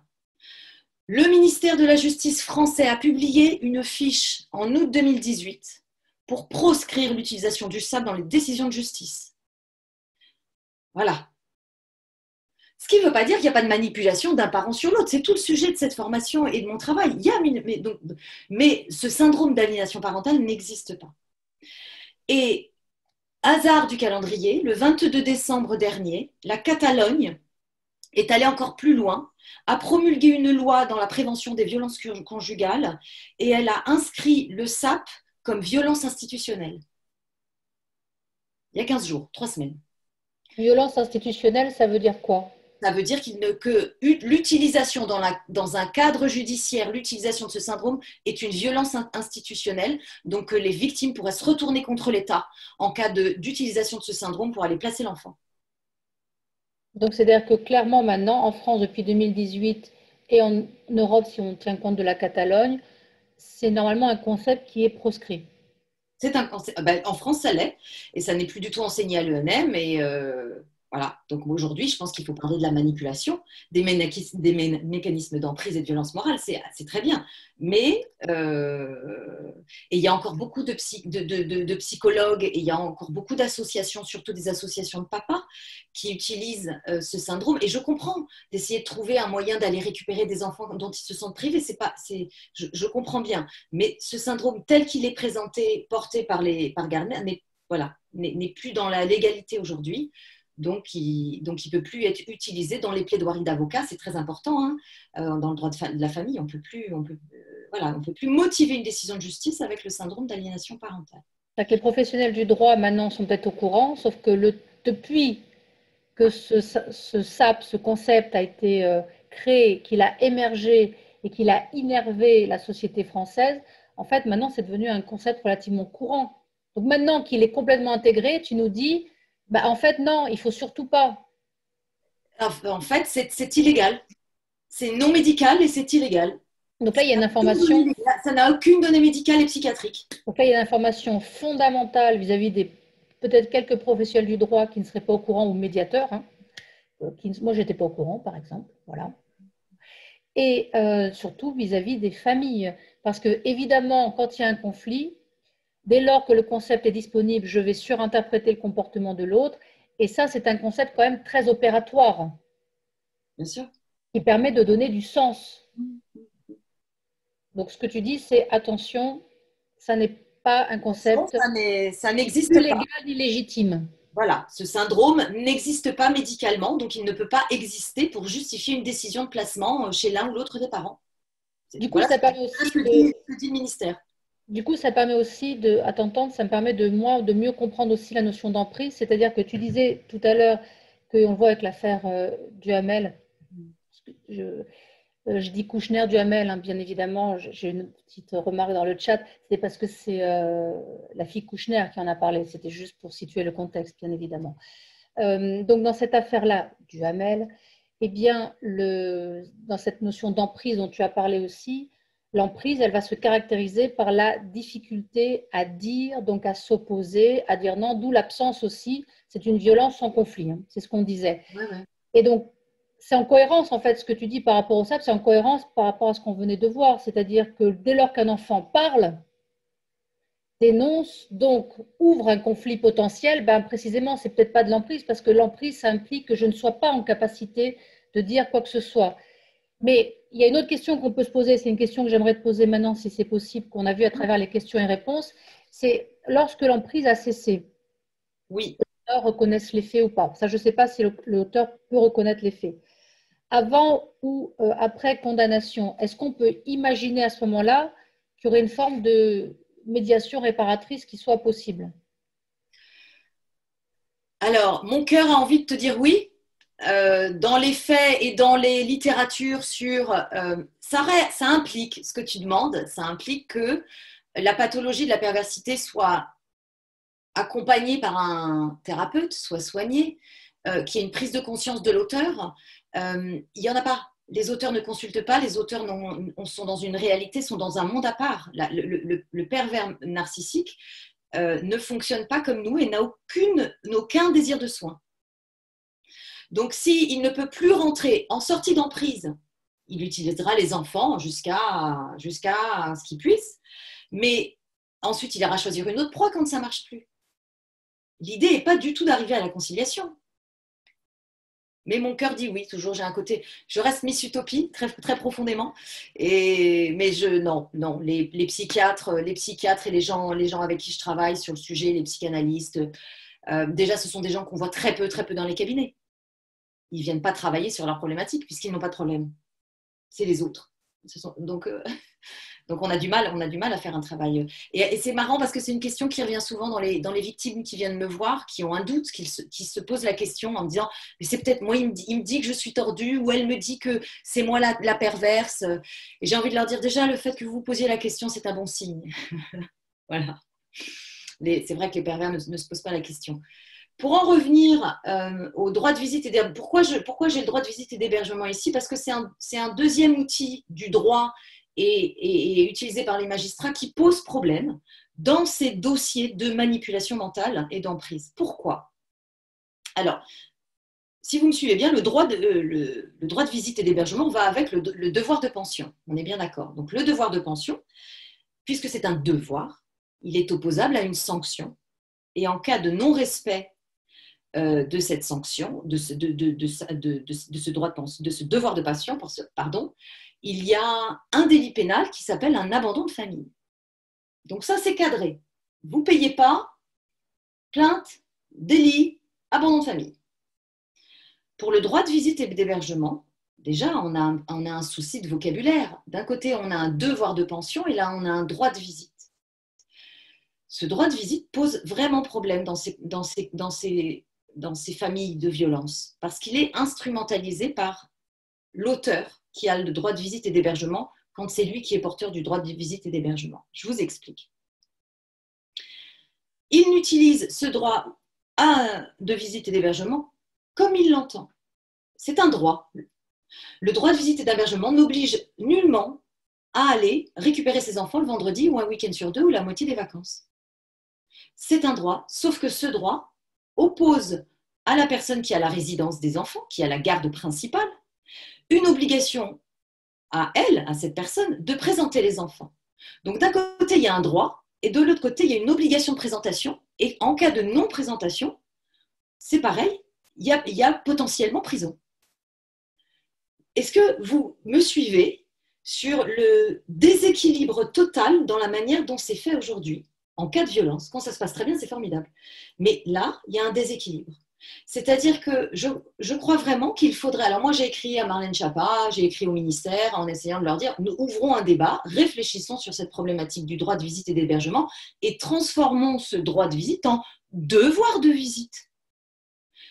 Le ministère de la Justice français a publié une fiche en août 2018 pour proscrire l'utilisation du SAP dans les décisions de justice. Voilà. Ce qui ne veut pas dire qu'il n'y a pas de manipulation d'un parent sur l'autre. C'est tout le sujet de cette formation et de mon travail. Mais ce syndrome d'aliénation parentale n'existe pas. Et hasard du calendrier, le 22 décembre dernier, la Catalogne est allée encore plus loin, a promulgué une loi dans la prévention des violences conjugales et elle a inscrit le SAP comme violence institutionnelle. Il y a 15 jours, 3 semaines. Violence institutionnelle, ça veut dire quoi? Ça veut dire que l'utilisation dans un cadre judiciaire, l'utilisation de ce syndrome est une violence institutionnelle, donc que les victimes pourraient se retourner contre l'État en cas d'utilisation de ce syndrome pour aller placer l'enfant. Donc, c'est-à-dire que clairement maintenant, en France, depuis 2018, et en Europe, si on tient compte de la Catalogne, c'est normalement un concept qui est proscrit. C'est un concept. En France, ça l'est, et ça n'est plus du tout enseigné à l'ENM, et voilà. Donc aujourd'hui, je pense qu'il faut parler de la manipulation, des mécanismes d'emprise et de violence morale, c'est très bien. Mais et il y a encore beaucoup de psychologues et il y a encore beaucoup d'associations, surtout des associations de papas, qui utilisent ce syndrome. Et je comprends d'essayer de trouver un moyen d'aller récupérer des enfants dont ils se sentent privés. Je comprends bien. Mais ce syndrome tel qu'il est présenté, porté par Gardner, n'est plus dans la légalité aujourd'hui. Donc, il ne peut plus être utilisé dans les plaidoiries d'avocats, c'est très important. Hein. Dans le droit de la famille, on peut plus motiver une décision de justice avec le syndrome d'aliénation parentale. Les professionnels du droit, maintenant, sont peut-être au courant, sauf que depuis que ce SAP, ce concept a été créé, qu'il a émergé et qu'il a innervé la société française, en fait, maintenant, c'est devenu un concept relativement courant. Donc, maintenant qu'il est complètement intégré, tu nous dis... en fait, non, il ne faut surtout pas. En fait, c'est illégal. C'est non médical et c'est illégal. Donc là, il y a une information... Ça n'a aucune donnée médicale et psychiatrique. Donc là, il y a une information fondamentale vis-à-vis des peut-être quelques professionnels du droit qui ne seraient pas au courant ou médiateurs. Hein, moi, je n'étais pas au courant, par exemple. Voilà. Et surtout vis-à-vis des familles. Parce que, évidemment, quand il y a un conflit, dès lors que le concept est disponible, je vais surinterpréter le comportement de l'autre. Et ça, c'est un concept quand même très opératoire. Bien sûr. Qui permet de donner du sens. Donc, ce que tu dis, c'est attention, ça n'est pas un concept ça n'existe pas. Légal ni légitime. Voilà, ce syndrome n'existe pas médicalement, donc il ne peut pas exister pour justifier une décision de placement chez l'un ou l'autre des parents. Du coup, ça permet aussi ce que dit le ministère. Du coup, ça permet aussi, à t'entendre, ça me permet de mieux comprendre aussi la notion d'emprise. C'est-à-dire que tu disais tout à l'heure qu'on voit avec l'affaire Duhamel, je dis Kouchner, Duhamel, hein, bien évidemment, j'ai une petite remarque dans le chat, c'est parce que c'est la fille Kouchner qui en a parlé, c'était juste pour situer le contexte, bien évidemment. Donc, dans cette affaire-là, Duhamel, eh bien, dans cette notion d'emprise dont tu as parlé aussi, l'emprise, elle va se caractériser par la difficulté à dire, donc à s'opposer, à dire non, d'où l'absence aussi, c'est une violence sans conflit, hein, c'est ce qu'on disait. Ouais. Et donc, c'est en cohérence, en fait, ce que tu dis par rapport au SAP, c'est en cohérence par rapport à ce qu'on venait de voir, c'est-à-dire que dès lors qu'un enfant parle, dénonce, donc ouvre un conflit potentiel, précisément, c'est peut-être pas de l'emprise, parce que l'emprise, ça implique que je ne sois pas en capacité de dire quoi que ce soit. Mais il y a une autre question qu'on peut se poser, c'est une question que j'aimerais te poser maintenant, si c'est possible, qu'on a vu à travers les questions et réponses, c'est lorsque l'emprise a cessé. Oui. Les auteurs reconnaissent les faits ou pas. Ça, je ne sais pas si l'auteur peut reconnaître les faits. Avant ou après condamnation, est-ce qu'on peut imaginer à ce moment-là qu'il y aurait une forme de médiation réparatrice qui soit possible? Alors, mon cœur a envie de te dire oui. Dans les faits et dans les littératures ça implique, ce que tu demandes, ça implique que la pathologie de la perversité soit accompagnée par un thérapeute, soit soignée, qu'il y ait une prise de conscience de l'auteur. Il n'y en a pas. Les auteurs ne consultent pas, les auteurs sont dans une réalité, sont dans un monde à part. Le pervers narcissique ne fonctionne pas comme nous et n'a aucun désir de soin. Donc, s'il ne peut plus rentrer en sortie d'emprise, il utilisera les enfants jusqu'à ce qu'il puisse, mais ensuite, il ira choisir une autre proie quand ça ne marche plus. L'idée n'est pas du tout d'arriver à la conciliation. Mais mon cœur dit oui, toujours, j'ai un côté, je reste Miss Utopie très, très profondément, mais non, les psychiatres et les gens avec qui je travaille sur le sujet, les psychanalystes, déjà ce sont des gens qu'on voit très peu dans les cabinets. Ils ne viennent pas travailler sur leurs problématiques puisqu'ils n'ont pas de problème. C'est les autres. Donc on a du mal à faire un travail. Et c'est marrant parce que c'est une question qui revient souvent dans les victimes qui viennent me voir, qui ont un doute, qui se posent la question en me disant mais c'est peut-être moi, il me dit que je suis tordue, ou elle me dit que c'est moi la perverse. Et j'ai envie de leur dire déjà le fait que vous vous posiez la question, c'est un bon signe. Voilà. C'est vrai que les pervers ne se posent pas la question. Pour en revenir au droit de visite et d'hébergement, pourquoi j'ai le droit de visite et d'hébergement ici? Parce que c'est un deuxième outil du droit et utilisé par les magistrats qui pose problème dans ces dossiers de manipulation mentale et d'emprise. Pourquoi? Alors, si vous me suivez bien, le droit de visite et d'hébergement va avec le devoir de pension. On est bien d'accord. Donc, le devoir de pension, puisque c'est un devoir, il est opposable à une sanction. Et en cas de non-respect de cette sanction, de ce devoir de pension, pardon, il y a un délit pénal qui s'appelle un abandon de famille. Donc ça, c'est cadré. Vous ne payez pas, plainte, délit, abandon de famille. Pour le droit de visite et d'hébergement, déjà, on a un souci de vocabulaire. D'un côté, on a un devoir de pension et là, on a un droit de visite. Ce droit de visite pose vraiment problème dans ces familles de violence parce qu'il est instrumentalisé par l'auteur qui a le droit de visite et d'hébergement quand c'est lui qui est porteur du droit de visite et d'hébergement. Je vous explique. Il n'utilise ce droit de visite et d'hébergement comme il l'entend. C'est un droit. Le droit de visite et d'hébergement n'oblige nullement à aller récupérer ses enfants le vendredi ou un week-end sur 2 ou la moitié des vacances. C'est un droit, sauf que ce droit oppose à la personne qui a la résidence des enfants, qui a la garde principale, une obligation à elle, à cette personne, de présenter les enfants. Donc d'un côté, il y a un droit, et de l'autre côté, il y a une obligation de présentation, et en cas de non-présentation, c'est pareil, il y a potentiellement prison. Est-ce que vous me suivez sur le déséquilibre total dans la manière dont c'est fait aujourd'hui en cas de violence? Quand ça se passe très bien, c'est formidable. Mais là, il y a un déséquilibre. C'est-à-dire que je crois vraiment qu'il faudrait… Alors moi, j'ai écrit à Marlène Schiappa, j'ai écrit au ministère en essayant de leur dire, nous ouvrons un débat, réfléchissons sur cette problématique du droit de visite et d'hébergement et transformons ce droit de visite en devoir de visite.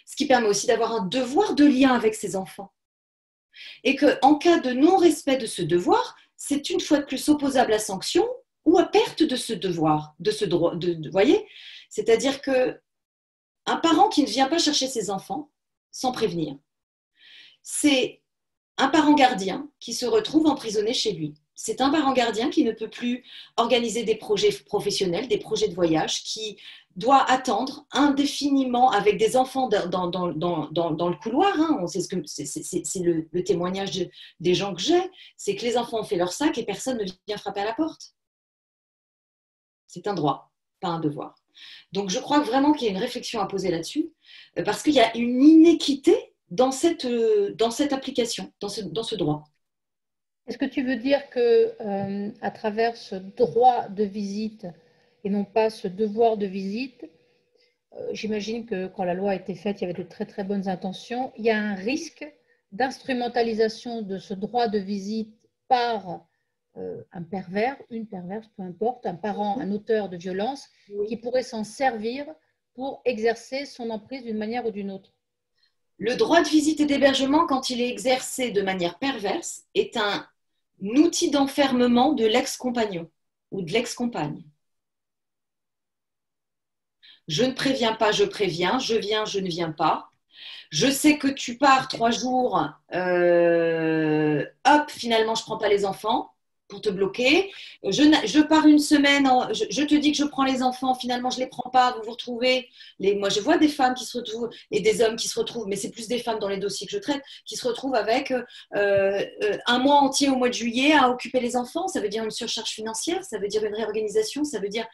Ce qui permet aussi d'avoir un devoir de lien avec ses enfants. Et qu'en cas de non-respect de ce devoir, c'est une fois de plus opposable à sanction ou à perte de ce devoir, de ce droit. Vous voyez ? C'est-à-dire que un parent qui ne vient pas chercher ses enfants sans prévenir, c'est un parent gardien qui se retrouve emprisonné chez lui. C'est un parent gardien qui ne peut plus organiser des projets professionnels, des projets de voyage, qui doit attendre indéfiniment avec des enfants dans le couloir. Hein. C'est le témoignage des gens que j'ai, c'est que les enfants ont fait leur sac et personne ne vient frapper à la porte. C'est un droit, pas un devoir. Donc, je crois vraiment qu'il y a une réflexion à poser là-dessus, parce qu'il y a une inéquité dans cette application, dans ce droit. Est-ce que tu veux dire que à travers ce droit de visite et non pas ce devoir de visite, j'imagine que quand la loi a été faite, il y avait de très très bonnes intentions, il y a un risque d'instrumentalisation de ce droit de visite par un pervers, une perverse, peu importe, un parent, un auteur de violence, qui pourrait s'en servir pour exercer son emprise d'une manière ou d'une autre. Le droit de visite et d'hébergement, quand il est exercé de manière perverse, est un outil d'enfermement de l'ex-compagnon. ou de l'ex-compagne. Je ne préviens pas, je préviens. Je viens, je ne viens pas. Je sais que tu pars 3 jours. Hop, finalement, je ne prends pas les enfants pour te bloquer. Je pars une semaine. Je te dis que je prends les enfants. Finalement, je ne les prends pas. Vous vous retrouvez. Moi, je vois des femmes qui se retrouvent et des hommes qui se retrouvent, mais c'est plus des femmes dans les dossiers que je traite, qui se retrouvent avec un mois entier au mois de juillet à occuper les enfants. Ça veut dire une surcharge financière. Ça veut dire une réorganisation. Ça veut dire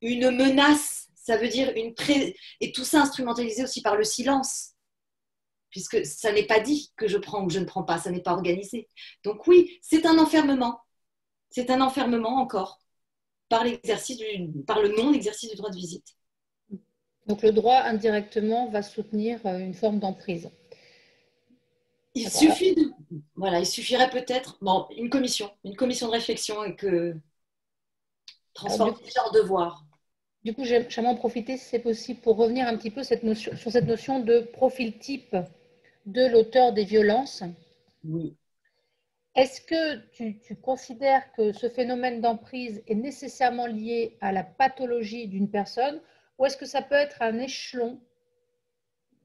une menace, ça veut dire et tout ça instrumentalisé aussi par le silence, puisque ça n'est pas dit que je prends ou je ne prends pas, ça n'est pas organisé. Donc oui, c'est un enfermement encore par le non-exercice du droit de visite. Donc le droit indirectement va soutenir une forme d'emprise. Il suffirait peut-être une commission de réflexion et que transformer en devoir. Du coup, j'aimerais en profiter, si c'est possible, pour revenir un petit peu sur cette notion de profil type de l'auteur des violences. Oui. Est-ce que tu considères que ce phénomène d'emprise est nécessairement lié à la pathologie d'une personne, ou est-ce que ça peut être un échelon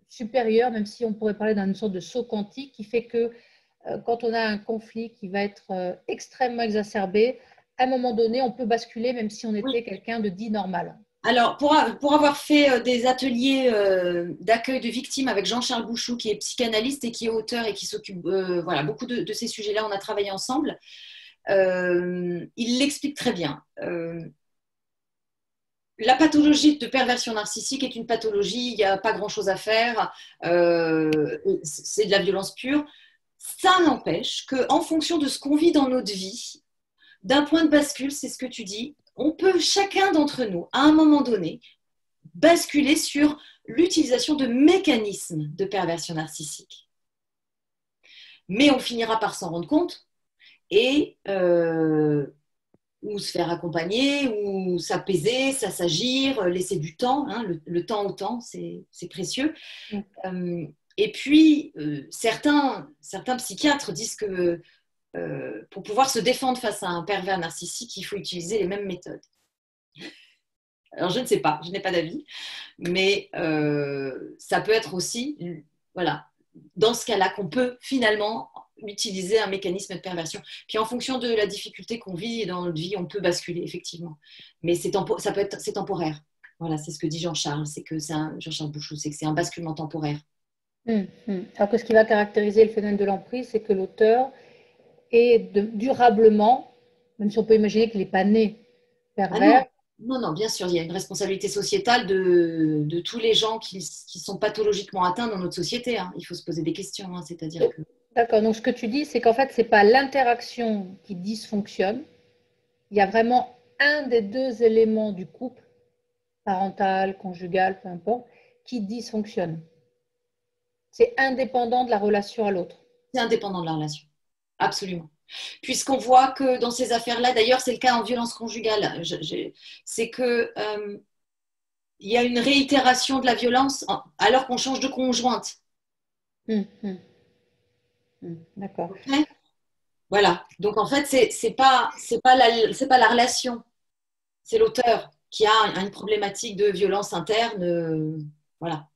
supérieur, même si on pourrait parler d'une sorte de saut quantique, qui fait que quand on a un conflit qui va être extrêmement exacerbé, à un moment donné, on peut basculer, même si on était quelqu'un de dit normal. Alors, pour avoir fait des ateliers d'accueil de victimes avec Jean-Charles Bouchou, qui est psychanalyste et qui est auteur et qui s'occupe beaucoup de ces sujets-là, on a travaillé ensemble. Il l'explique très bien. La pathologie de perversion narcissique est une pathologie, il n'y a pas grand-chose à faire, c'est de la violence pure. Ça n'empêche qu'en fonction de ce qu'on vit dans notre vie, d'un point de bascule, c'est ce que tu dis, on peut, chacun d'entre nous, à un moment donné, basculer sur l'utilisation de mécanismes de perversion narcissique. Mais on finira par s'en rendre compte et ou se faire accompagner, ou s'apaiser, s'assagir, laisser du temps. Hein, le temps au temps, c'est précieux. Et puis, certains psychiatres disent que pour pouvoir se défendre face à un pervers narcissique, il faut utiliser les mêmes méthodes. Alors, je ne sais pas, je n'ai pas d'avis, mais ça peut être aussi, dans ce cas-là, qu'on peut finalement utiliser un mécanisme de perversion. Puis, en fonction de la difficulté qu'on vit dans notre vie, on peut basculer, effectivement. Mais c'est temporaire. Voilà, c'est ce que dit Jean-Charles, Jean-Charles Bouchou, c'est que c'est un basculement temporaire. Alors que ce qui va caractériser le phénomène de l'emprise, c'est que l'auteur est durablement, même si on peut imaginer qu'il n'est pas né pervers. Non, bien sûr, il y a une responsabilité sociétale de tous les gens qui sont pathologiquement atteints dans notre société. Hein. Il faut se poser des questions, hein, c'est-à-dire que... D'accord, donc ce que tu dis, c'est qu'en fait, ce n'est pas l'interaction qui dysfonctionne. Il y a vraiment un des deux éléments du couple, parental, conjugal, peu importe, qui dysfonctionne. C'est indépendant de la relation à l'autre. C'est indépendant de la relation, absolument. Puisqu'on voit que dans ces affaires-là, d'ailleurs, c'est le cas en violence conjugale, c'est que il y a une réitération de la violence alors qu'on change de conjointe. D'accord. Okay. Voilà. Donc en fait, c'est pas la relation, c'est l'auteur qui a une problématique de violence interne. Voilà.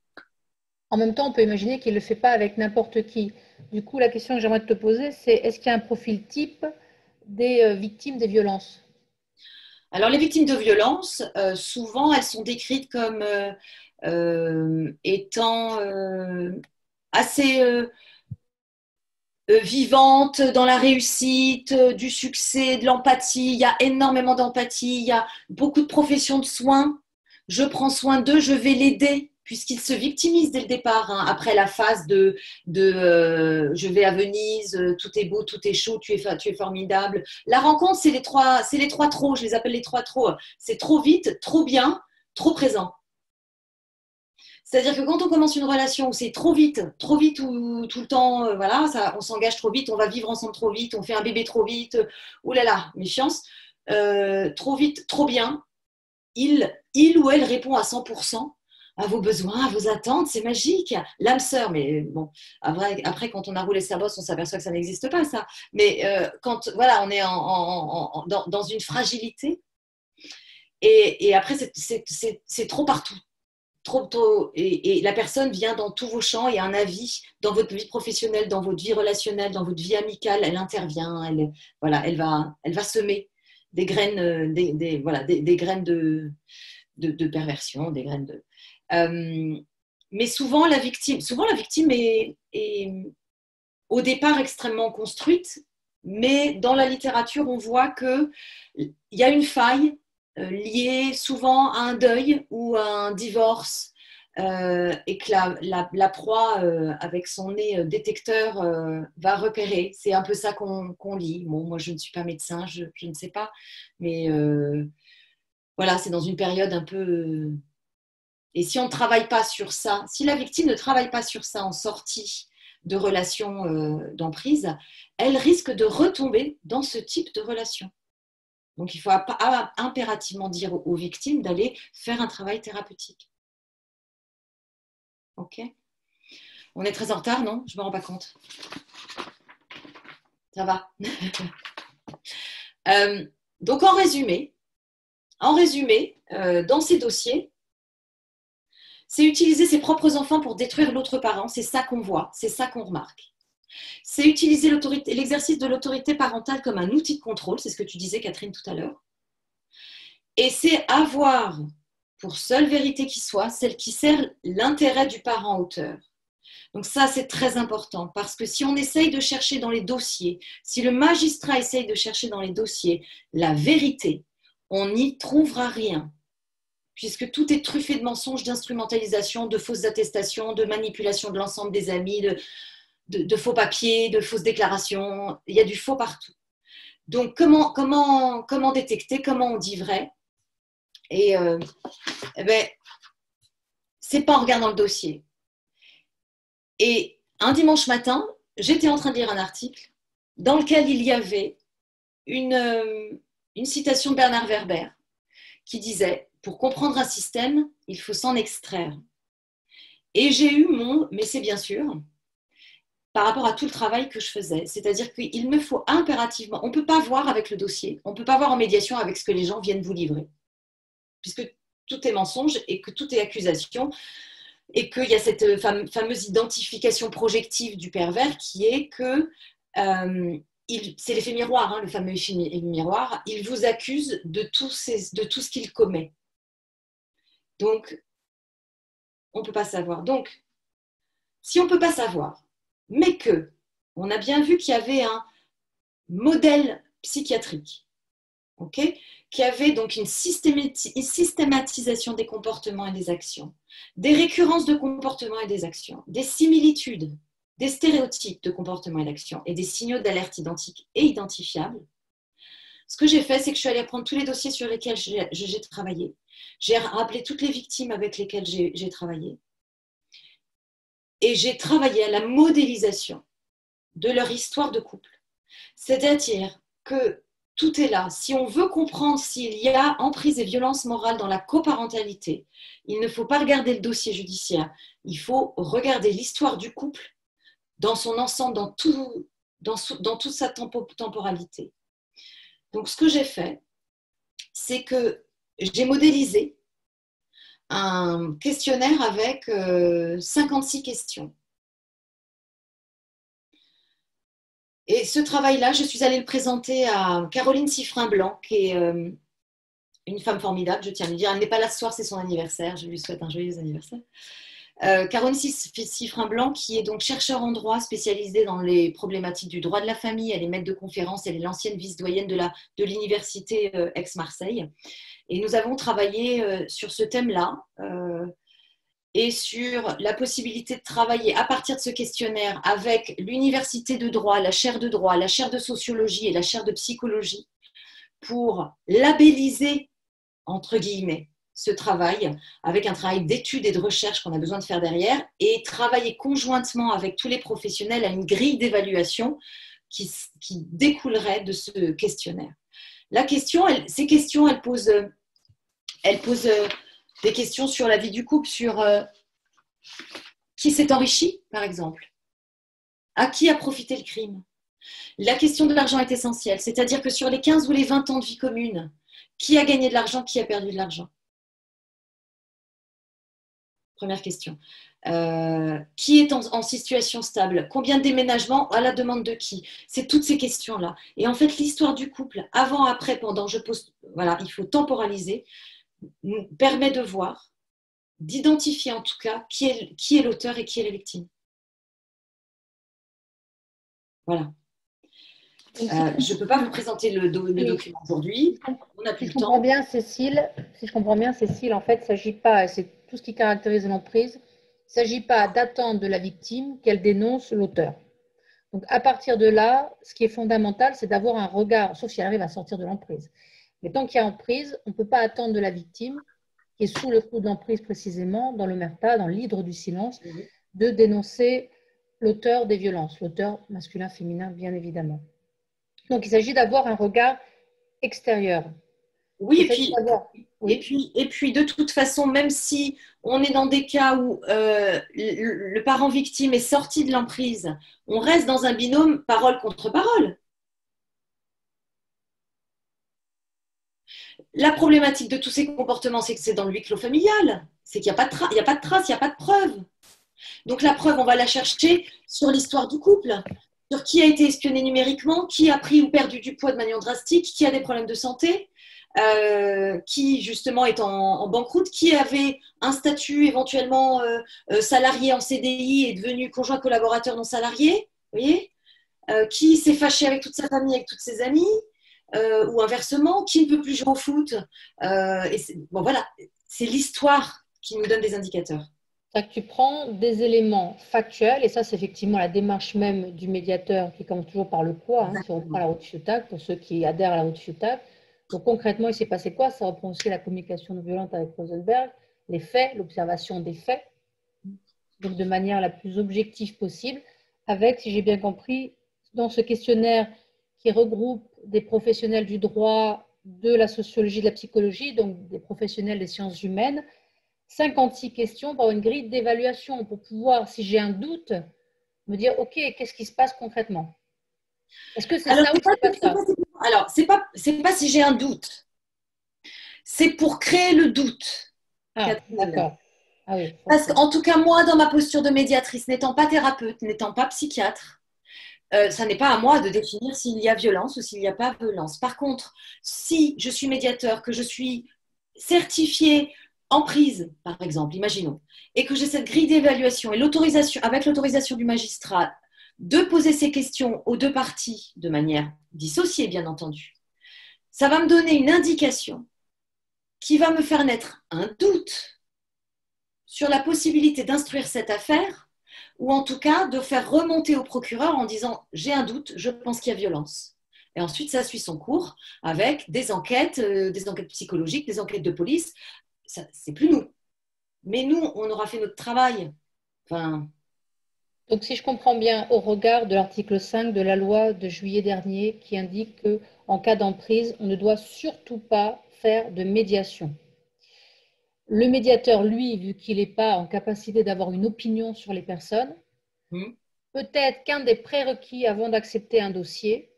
En même temps, on peut imaginer qu'il ne le fait pas avec n'importe qui. Du coup, la question que j'aimerais te poser, c'est est-ce qu'il y a un profil type des victimes des violences? Alors, les victimes de violences, souvent, elles sont décrites comme étant assez vivantes dans la réussite, du succès, de l'empathie. Il y a énormément d'empathie, il y a beaucoup de professions de soins. Je prends soin d'eux, je vais l'aider. Puisqu'il se victimise dès le départ, hein, après la phase de je vais à Venise, tout est beau, tout est chaud, tu es formidable. La rencontre, c'est les trois trop, je les appelle les trois trop. C'est trop vite, trop bien, trop présent. C'est-à-dire que quand on commence une relation où c'est trop vite ou tout le temps, on s'engage trop vite, on va vivre ensemble trop vite, on fait un bébé trop vite, oulala, méfiance, trop vite, trop bien, il ou elle répond à 100%. à vos besoins, à vos attentes, c'est magique. L'âme sœur, mais bon, après, quand on a roulé sa bosse, on s'aperçoit que ça n'existe pas, ça. Mais quand, voilà, on est dans une fragilité, et après, c'est trop partout. Trop tôt, et la personne vient dans tous vos champs et a un avis dans votre vie professionnelle, dans votre vie relationnelle, dans votre vie amicale, elle intervient, voilà, elle va semer des graines, voilà, des graines de perversion, des graines de... mais souvent la victime est au départ extrêmement construite, mais dans la littérature, on voit qu'il y a une faille liée souvent à un deuil ou à un divorce, et que la proie, avec son nez détecteur, va repérer. C'est un peu ça qu'on lit. Bon, moi, je ne suis pas médecin, je ne sais pas, mais voilà, c'est dans une période un peu... Et si on ne travaille pas sur ça, si la victime ne travaille pas sur ça en sortie de relation d'emprise, elle risque de retomber dans ce type de relation. Donc, il faut impérativement dire aux victimes d'aller faire un travail thérapeutique. Ok ? On est très en retard, non ? Je ne me rends pas compte. Ça va. Donc, en résumé, dans ces dossiers, c'est utiliser ses propres enfants pour détruire l'autre parent. C'est ça qu'on voit, c'est ça qu'on remarque. C'est utiliser l'exercice de l'autorité parentale comme un outil de contrôle, c'est ce que tu disais, Catherine, tout à l'heure. Et c'est avoir, pour seule vérité qui soit, celle qui sert l'intérêt du parent auteur. Donc ça, c'est très important, parce que si on essaye de chercher dans les dossiers, si le magistrat essaye de chercher dans les dossiers la vérité, on n'y trouvera rien, puisque tout est truffé de mensonges, d'instrumentalisation, de fausses attestations, de manipulation de l'ensemble des amis, de faux papiers, de fausses déclarations. Il y a du faux partout. Donc, comment détecter, comment on dit vrai ? Et c'est pas en regardant le dossier. Et un dimanche matin, j'étais en train de lire un article dans lequel il y avait une citation de Bernard Werber qui disait « Pour comprendre un système, il faut s'en extraire ». Et j'ai eu mais c'est bien sûr, par rapport à tout le travail que je faisais. C'est-à-dire qu'il me faut impérativement, on ne peut pas voir avec le dossier, on ne peut pas voir en médiation avec ce que les gens viennent vous livrer, puisque tout est mensonge et que tout est accusation, et qu'il y a cette fameuse identification projective du pervers qui est que, c'est l'effet miroir, hein, le fameux effet miroir, il vous accuse de tout ce qu'il commet. Donc, on ne peut pas savoir. Donc, si on ne peut pas savoir, mais on a bien vu qu'il y avait un modèle psychiatrique, okay, qui avait donc une systématisation des comportements et des actions, des récurrences de comportements et des actions, des similitudes, des stéréotypes de comportements et d'actions et des signaux d'alerte identiques et identifiables. Ce que j'ai fait, c'est que je suis allée prendre tous les dossiers sur lesquels j'ai travaillé. J'ai rappelé toutes les victimes avec lesquelles j'ai travaillé. Et j'ai travaillé à la modélisation de leur histoire de couple. C'est-à-dire que tout est là. Si on veut comprendre s'il y a emprise et violence morale dans la coparentalité, il ne faut pas regarder le dossier judiciaire. Il faut regarder l'histoire du couple dans son ensemble, dans toute sa temporalité. Donc, ce que j'ai fait, c'est que j'ai modélisé un questionnaire avec 56 questions. Et ce travail-là, je suis allée le présenter à Caroline Siffrin-Blanc, qui est une femme formidable, je tiens à lui dire. Elle n'est pas là ce soir, c'est son anniversaire. Je lui souhaite un joyeux anniversaire. Caroline Siffrin-Blanc, qui est donc chercheur en droit spécialisée dans les problématiques du droit de la famille. Elle est maître de conférence, elle est l'ancienne vice-doyenne de l'université Aix-Marseille. Et nous avons travaillé sur ce thème-là et sur la possibilité de travailler à partir de ce questionnaire avec l'université de droit, la chaire de sociologie et la chaire de psychologie pour labelliser, entre guillemets, ce travail avec un travail d'étude et de recherche qu'on a besoin de faire derrière et travailler conjointement avec tous les professionnels à une grille d'évaluation qui découlerait de ce questionnaire. Ces questions, elles posent Des questions sur la vie du couple, sur qui s'est enrichi, par exemple. À qui a profité le crime? La question de l'argent est essentielle, c'est-à-dire que sur les 15 ou les 20 ans de vie commune, qui a gagné de l'argent, qui a perdu de l'argent? Première question. Qui est en situation stable? Combien de déménagements? À la demande de qui? C'est toutes ces questions-là. Et en fait, l'histoire du couple, avant, après, pendant, je pose, voilà, il faut temporaliser, nous permet de voir, d'identifier en tout cas qui est l'auteur et qui est la victime. Voilà. Je ne peux pas vous présenter le document aujourd'hui. On n'a plus le temps. Si je comprends bien, Cécile, en fait, il ne s'agit pas, et c'est tout ce qui caractérise l'emprise, il ne s'agit pas d'attendre de la victime qu'elle dénonce l'auteur. Donc, à partir de là, ce qui est fondamental, c'est d'avoir un regard, sauf si elle arrive à sortir de l'emprise. Mais tant qu'il y a emprise, on ne peut pas attendre de la victime, qui est sous le coup de l'emprise précisément, dans l'omerta, dans l'hydre du silence, de dénoncer l'auteur des violences, l'auteur masculin, féminin, bien évidemment. Donc, il s'agit d'avoir un regard extérieur. Oui, et puis de toute façon, même si on est dans des cas où le parent victime est sorti de l'emprise, on reste dans un binôme parole contre parole. La problématique de tous ces comportements, c'est que c'est dans le huis clos familial. C'est qu'il n'y a pas de traces, il n'y a pas de preuves. Donc la preuve, on va la chercher sur l'histoire du couple, sur qui a été espionné numériquement, qui a pris ou perdu du poids de manière drastique, qui a des problèmes de santé, qui justement est en banqueroute, qui avait un statut éventuellement salarié en CDI et devenu conjoint collaborateur non salarié, vous voyez, qui s'est fâché avec toute sa famille, avec toutes ses amies, ou inversement, qui ne peut plus jouer au foot. Bon, voilà, c'est l'histoire qui nous donne des indicateurs. C'est-à-dire que tu prends des éléments factuels, et ça, c'est effectivement la démarche même du médiateur qui commence toujours par le quoi, hein, si on reprend la route FUTAC, pour ceux qui adhèrent à la route FUTAC. Donc concrètement, il s'est passé quoi? Ça reprend aussi la communication non violente avec Rosenberg, les faits, l'observation des faits, donc de manière la plus objective possible, avec, si j'ai bien compris, dans ce questionnaire qui regroupe des professionnels du droit, de la sociologie, de la psychologie, donc des professionnels des sciences humaines, 56 questions pour une grille d'évaluation pour pouvoir, si j'ai un doute, me dire, OK, qu'est-ce qui se passe concrètement? Est-ce que c'est ça ou c'est pas ça? Alors, c'est pas si j'ai un doute. C'est pour créer le doute. Ah, d'accord. Ah oui, parce qu'en tout cas, moi, dans ma posture de médiatrice, n'étant pas thérapeute, n'étant pas psychiatre, ça n'est pas à moi de définir s'il y a violence ou s'il n'y a pas violence. Par contre, si je suis médiateur, que je suis certifiée emprise, par exemple, imaginons, et que j'ai cette grille d'évaluation et l'autorisation, avec l'autorisation du magistrat, de poser ces questions aux deux parties de manière dissociée, bien entendu, ça va me donner une indication qui va me faire naître un doute sur la possibilité d'instruire cette affaire ou en tout cas de faire remonter au procureur en disant « j'ai un doute, je pense qu'il y a violence ». Et ensuite, ça suit son cours avec des enquêtes psychologiques, des enquêtes de police. C'est plus nous. Mais nous, on aura fait notre travail. Enfin... Donc, si je comprends bien, au regard de l'article 5 de la loi de juillet dernier qui indique qu'en cas d'emprise, on ne doit surtout pas faire de médiation. Le médiateur, lui, vu qu'il n'est pas en capacité d'avoir une opinion sur les personnes, peut-être qu'un des prérequis avant d'accepter un dossier,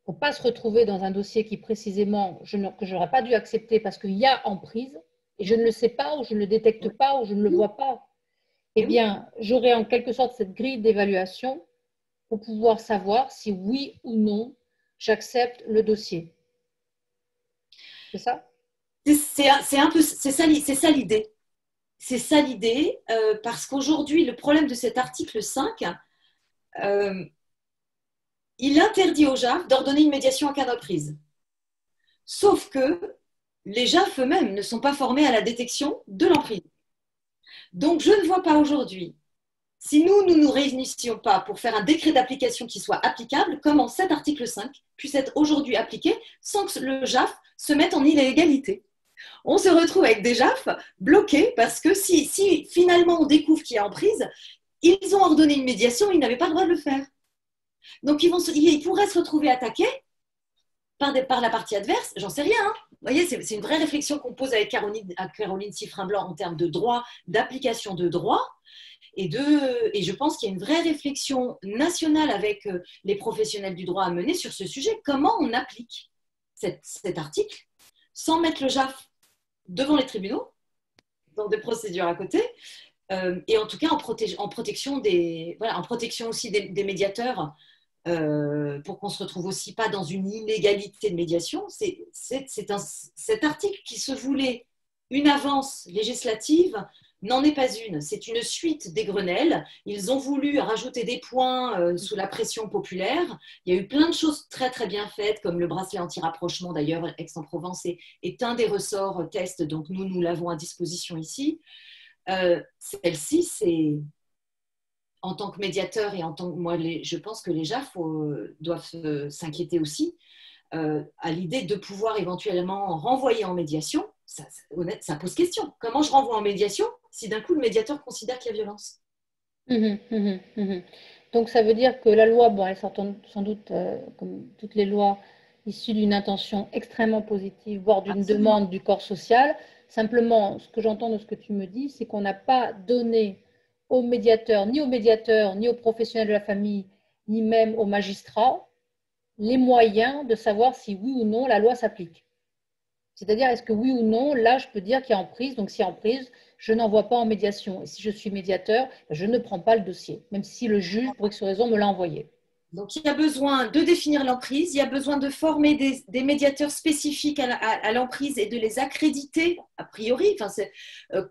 pour ne pas se retrouver dans un dossier qui précisément, que je n'aurais pas dû accepter parce qu'il y a emprise, et je ne le sais pas, ou je ne le détecte pas, ou je ne le vois pas, eh bien, j'aurai en quelque sorte cette grille d'évaluation pour pouvoir savoir si oui ou non j'accepte le dossier. C'est ça? C'est ça l'idée. C'est ça l'idée, parce qu'aujourd'hui, le problème de cet article 5, il interdit aux JAF d'ordonner une médiation en cas d'emprise. Sauf que les JAF eux-mêmes ne sont pas formés à la détection de l'emprise. Donc, je ne vois pas aujourd'hui, si nous ne nous réunissions pas pour faire un décret d'application qui soit applicable, comment cet article 5 puisse être aujourd'hui appliqué sans que le JAF se mette en illégalité. On se retrouve avec des JAF bloqués parce que si finalement on découvre qu'il y a emprise, ils ont ordonné une médiation, ils n'avaient pas le droit de le faire. Donc, ils pourraient se retrouver attaqués par la partie adverse, j'en sais rien. Hein. Vous voyez, c'est une vraie réflexion qu'on pose avec Caroline Siffrin-Blanc en termes de droit, d'application de droit. Et je pense qu'il y a une vraie réflexion nationale avec les professionnels du droit à mener sur ce sujet. Comment on applique cet article sans mettre le JAF devant les tribunaux, dans des procédures à côté, et en tout cas en protection aussi des médiateurs, pour qu'on ne se retrouve aussi pas dans une inégalité de médiation. Cet article qui se voulait une avance législative n'en est pas une. C'est une suite des Grenelles. Ils ont voulu rajouter des points sous la pression populaire. Il y a eu plein de choses très très bien faites, comme le bracelet anti-rapprochement. D'ailleurs, Aix-en-Provence est un des ressorts tests, donc nous l'avons à disposition ici. Celle-ci, c'est en tant que médiateur et en tant que moi, je pense que les JAF doivent s'inquiéter aussi à l'idée de pouvoir éventuellement renvoyer en médiation. Ça pose question. Comment je renvoie en médiation si d'un coup le médiateur considère qu'il y a violence? Donc ça veut dire que la loi, bon, elle est sans doute, comme toutes les lois, issue d'une intention extrêmement positive, voire d'une demande du corps social. Simplement, ce que j'entends de ce que tu me dis, c'est qu'on n'a pas donné aux médiateurs, ni aux professionnels de la famille, ni même aux magistrats, les moyens de savoir si oui ou non la loi s'applique. C'est-à-dire, est-ce que oui ou non, là, je peux dire qu'il y a emprise, donc s'il y a emprise, je n'envoie pas en médiation. Et si je suis médiateur, je ne prends pas le dossier, même si le juge, pour X raison, me l'a envoyé. Donc, il y a besoin de définir l'emprise, il y a besoin de former des médiateurs spécifiques à l'emprise et de les accréditer, a priori. Enfin,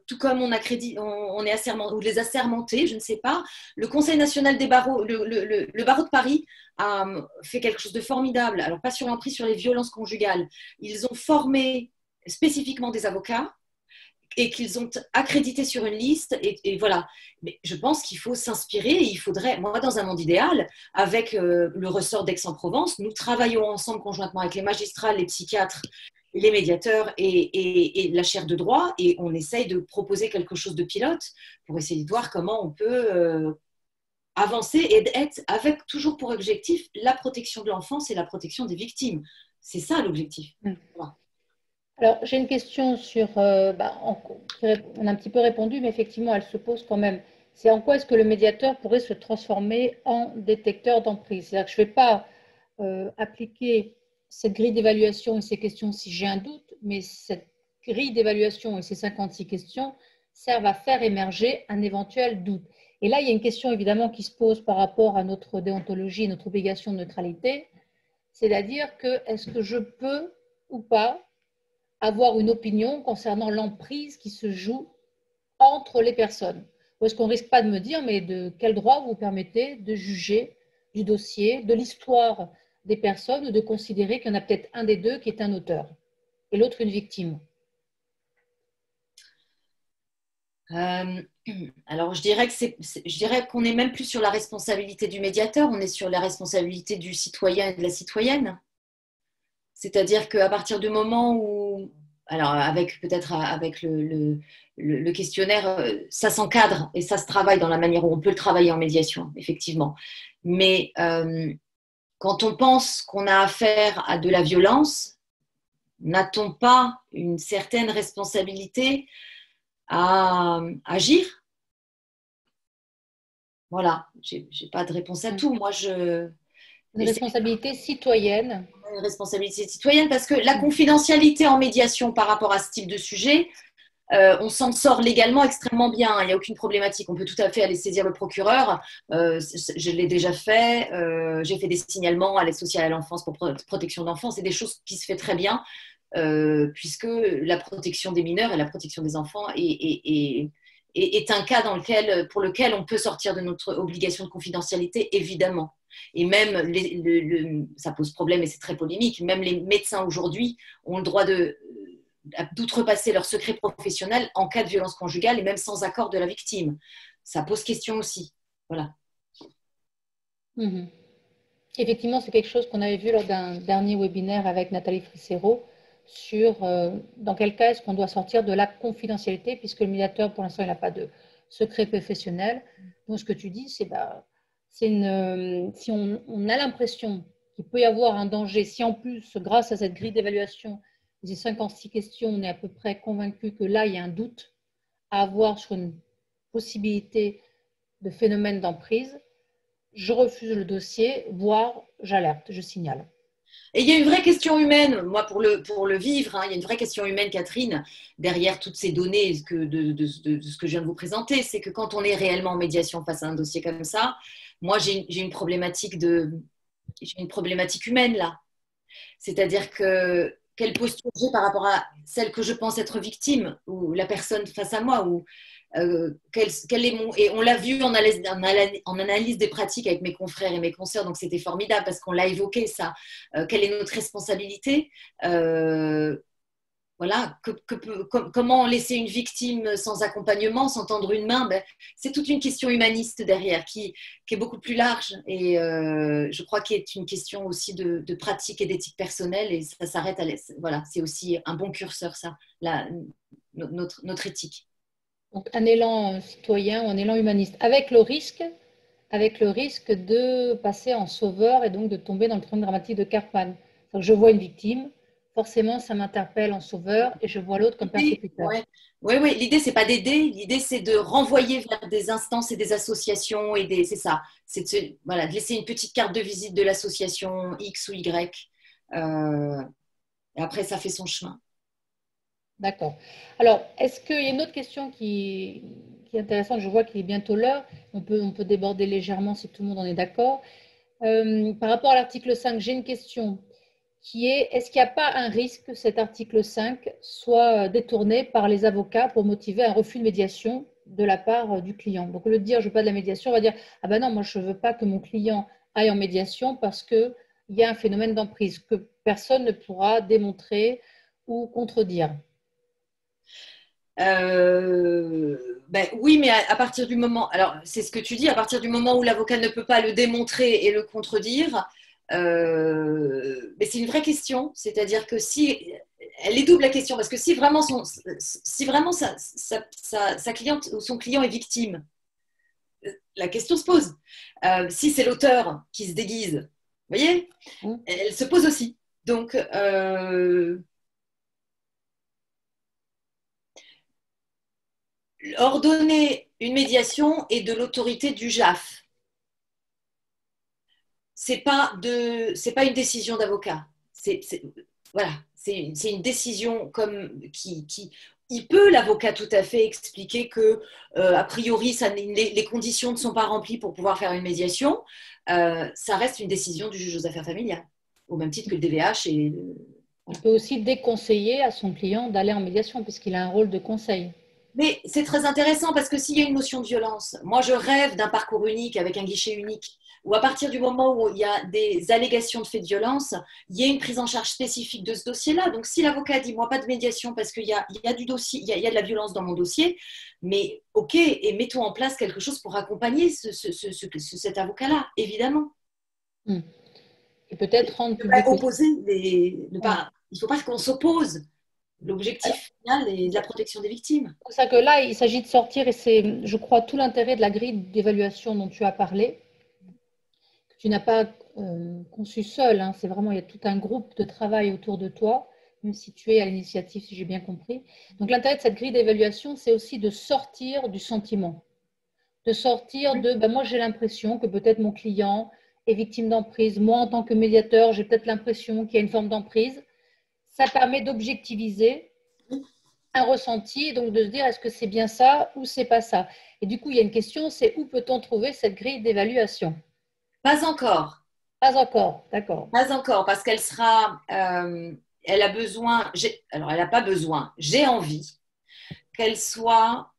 tout comme on est assermenté, ou les assermentés, je ne sais pas. Le Conseil national des barreaux, le barreau de Paris a fait quelque chose de formidable. Alors, pas sur l'emprise, sur les violences conjugales. Ils ont formé spécifiquement des avocats et qu'ils ont accrédité sur une liste. Et voilà. Mais je pense qu'il faut s'inspirer. Il faudrait, moi, dans un monde idéal, avec le ressort d'Aix-en-Provence, nous travaillons ensemble conjointement avec les magistrats, les psychiatres, les médiateurs et la chaire de droit. Et on essaye de proposer quelque chose de pilote pour essayer de voir comment on peut avancer et être avec toujours pour objectif la protection de l'enfance et la protection des victimes. C'est ça l'objectif. Voilà. Alors, j'ai une question sur, on a un petit peu répondu, mais effectivement, elle se pose quand même. C'est en quoi est-ce que le médiateur pourrait se transformer en détecteur d'emprise? C'est-à-dire que je ne vais pas appliquer cette grille d'évaluation et ces questions si j'ai un doute, mais cette grille d'évaluation et ces 56 questions servent à faire émerger un éventuel doute. Et là, il y a une question évidemment qui se pose par rapport à notre déontologie, notre obligation de neutralité, c'est-à-dire que est-ce que je peux ou pas avoir une opinion concernant l'emprise qui se joue entre les personnes? Ou est-ce qu'on ne risque pas de me dire, mais de quel droit vous permettez de juger du dossier, de l'histoire des personnes, ou de considérer qu'il y en a peut-être un des deux qui est un auteur et l'autre une victime? Alors, je dirais qu'on n'est même plus sur la responsabilité du médiateur, on est sur la responsabilité du citoyen et de la citoyenne. C'est-à-dire qu'à partir du moment où, alors peut-être avec le questionnaire, ça s'encadre et ça se travaille dans la manière où on peut le travailler en médiation, effectivement. Mais quand on pense qu'on a affaire à de la violence, n'a-t-on pas une certaine responsabilité à agir? Voilà, j'ai pas de réponse à tout. Moi, Une responsabilité citoyenne. Une responsabilité citoyenne, parce que la confidentialité en médiation par rapport à ce type de sujet, on s'en sort légalement extrêmement bien. Il n'y a aucune problématique. On peut tout à fait aller saisir le procureur. Je l'ai déjà fait. J'ai fait des signalements à l'aide sociale à l'enfance pour protection d'enfants. C'est des choses qui se fait très bien, puisque la protection des mineurs et la protection des enfants est un cas pour lequel on peut sortir de notre obligation de confidentialité, évidemment. Et même, ça pose problème et c'est très polémique, même les médecins aujourd'hui ont le droit d'outrepasser leur secret professionnel en cas de violence conjugale et même sans accord de la victime. Ça pose question aussi. Voilà. Effectivement, c'est quelque chose qu'on avait vu lors d'un dernier webinaire avec Nathalie Frissero sur dans quel cas est-ce qu'on doit sortir de la confidentialité, puisque le médiateur, pour l'instant, il n'a pas de secret professionnel. Donc, ce que tu dis, c'est si on a l'impression qu'il peut y avoir un danger, si en plus, grâce à cette grille d'évaluation, ces 56 questions, on est à peu près convaincu que là, il y a un doute à avoir sur une possibilité de phénomène d'emprise, je refuse le dossier, voire j'alerte, je signale. Et il y a une vraie question humaine, moi pour le vivre, hein, il y a une vraie question humaine, Catherine, derrière toutes ces données de ce que je viens de vous présenter, c'est que quand on est réellement en médiation face à un dossier comme ça, moi j'ai une problématique humaine là. C'est-à-dire que quelle posture j'ai par rapport à celle que je pense être victime, ou la personne face à moi, ou quel est mon... Et on l'a vu en analyse des pratiques avec mes confrères et mes consoeurs, donc c'était formidable parce qu'on l'a évoqué ça. Quelle est notre responsabilité voilà, comment laisser une victime sans accompagnement, sans tendre une main, ben, c'est toute une question humaniste derrière qui est beaucoup plus large et je crois qu'il est une question aussi de pratique et d'éthique personnelle et ça s'arrête à l'aise. Voilà, c'est aussi un bon curseur ça, notre éthique. Donc un élan citoyen ou un élan humaniste, avec le risque de passer en sauveur et donc de tomber dans le triangle dramatique de Karpman. Donc je vois une victime, forcément ça m'interpelle en sauveur et je vois l'autre comme persécuteur. Oui, l'idée c'est pas d'aider, l'idée c'est de renvoyer vers des instances et des associations et c'est ça, c'est de laisser une petite carte de visite de l'association X ou Y. Et après ça fait son chemin. D'accord. Alors, est-ce qu'il y a une autre question qui est intéressante? Je vois qu'il est bientôt l'heure. On peut déborder légèrement si tout le monde en est d'accord. Par rapport à l'article 5, j'ai une question qui est, est-ce qu'il n'y a pas un risque que cet article 5 soit détourné par les avocats pour motiver un refus de médiation de la part du client? Donc, au lieu de dire, je ne veux pas de la médiation, on va dire, ah ben non, moi, je ne veux pas que mon client aille en médiation parce qu'il y a un phénomène d'emprise que personne ne pourra démontrer ou contredire. Ben oui, mais à partir du moment, alors c'est ce que tu dis, à partir du moment où l'avocat ne peut pas le démontrer et le contredire, mais c'est une vraie question, c'est-à-dire que si elle est double la question, parce que si vraiment, sa cliente ou son client est victime, la question se pose. Si c'est l'auteur qui se déguise, vous voyez, elle se pose aussi. Donc, ordonner une médiation est de l'autorité du JAF. C'est pas une décision d'avocat. Voilà, c'est une décision comme il peut l'avocat tout à fait expliquer que a priori les conditions ne sont pas remplies pour pouvoir faire une médiation. Ça reste une décision du juge aux affaires familiales, au même titre que le DVH et. Il peut aussi déconseiller à son client d'aller en médiation puisqu'il a un rôle de conseil. Mais c'est très intéressant parce que s'il y a une notion de violence, moi je rêve d'un parcours unique avec un guichet unique, où à partir du moment où il y a des allégations de faits de violence, il y a une prise en charge spécifique de ce dossier-là. Donc si l'avocat dit moi pas de médiation parce qu'il y a du dossier, il y a de la violence dans mon dossier, mais ok, et mettons en place quelque chose pour accompagner cet avocat-là, évidemment. Et peut-être rendre public. Il ne faut pas qu'on s'oppose. L'objectif final est de la protection des victimes. C'est pour ça que là, il s'agit de sortir, et c'est, je crois, tout l'intérêt de la grille d'évaluation dont tu as parlé, que tu n'as pas conçu seul, hein, c'est vraiment, il y a tout un groupe de travail autour de toi, même si tu es à l'initiative, si j'ai bien compris. Donc l'intérêt de cette grille d'évaluation, c'est aussi de sortir du sentiment, de sortir de, ben, moi j'ai l'impression que peut-être mon client est victime d'emprise, moi en tant que médiateur, j'ai peut-être l'impression qu'il y a une forme d'emprise. Ça permet d'objectiviser un ressenti, donc de se dire est-ce que c'est bien ça ou c'est pas ça. Et du coup, il y a une question, c'est où peut-on trouver cette grille d'évaluation? Pas encore. Pas encore, d'accord. Pas encore, parce qu'elle sera, elle a besoin, alors elle n'a pas besoin, j'ai envie qu'elle soit,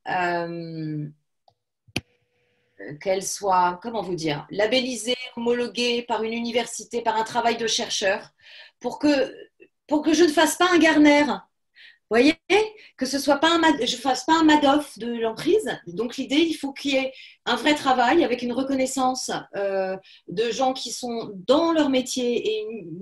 comment vous dire, labellisée, homologuée par une université, par un travail de chercheur, pour que je ne fasse pas un Garner. Vous voyez, que ce soit pas je fasse pas un Madoff de l'emprise. Donc l'idée, il faut qu'il y ait un vrai travail avec une reconnaissance de gens qui sont dans leur métier et une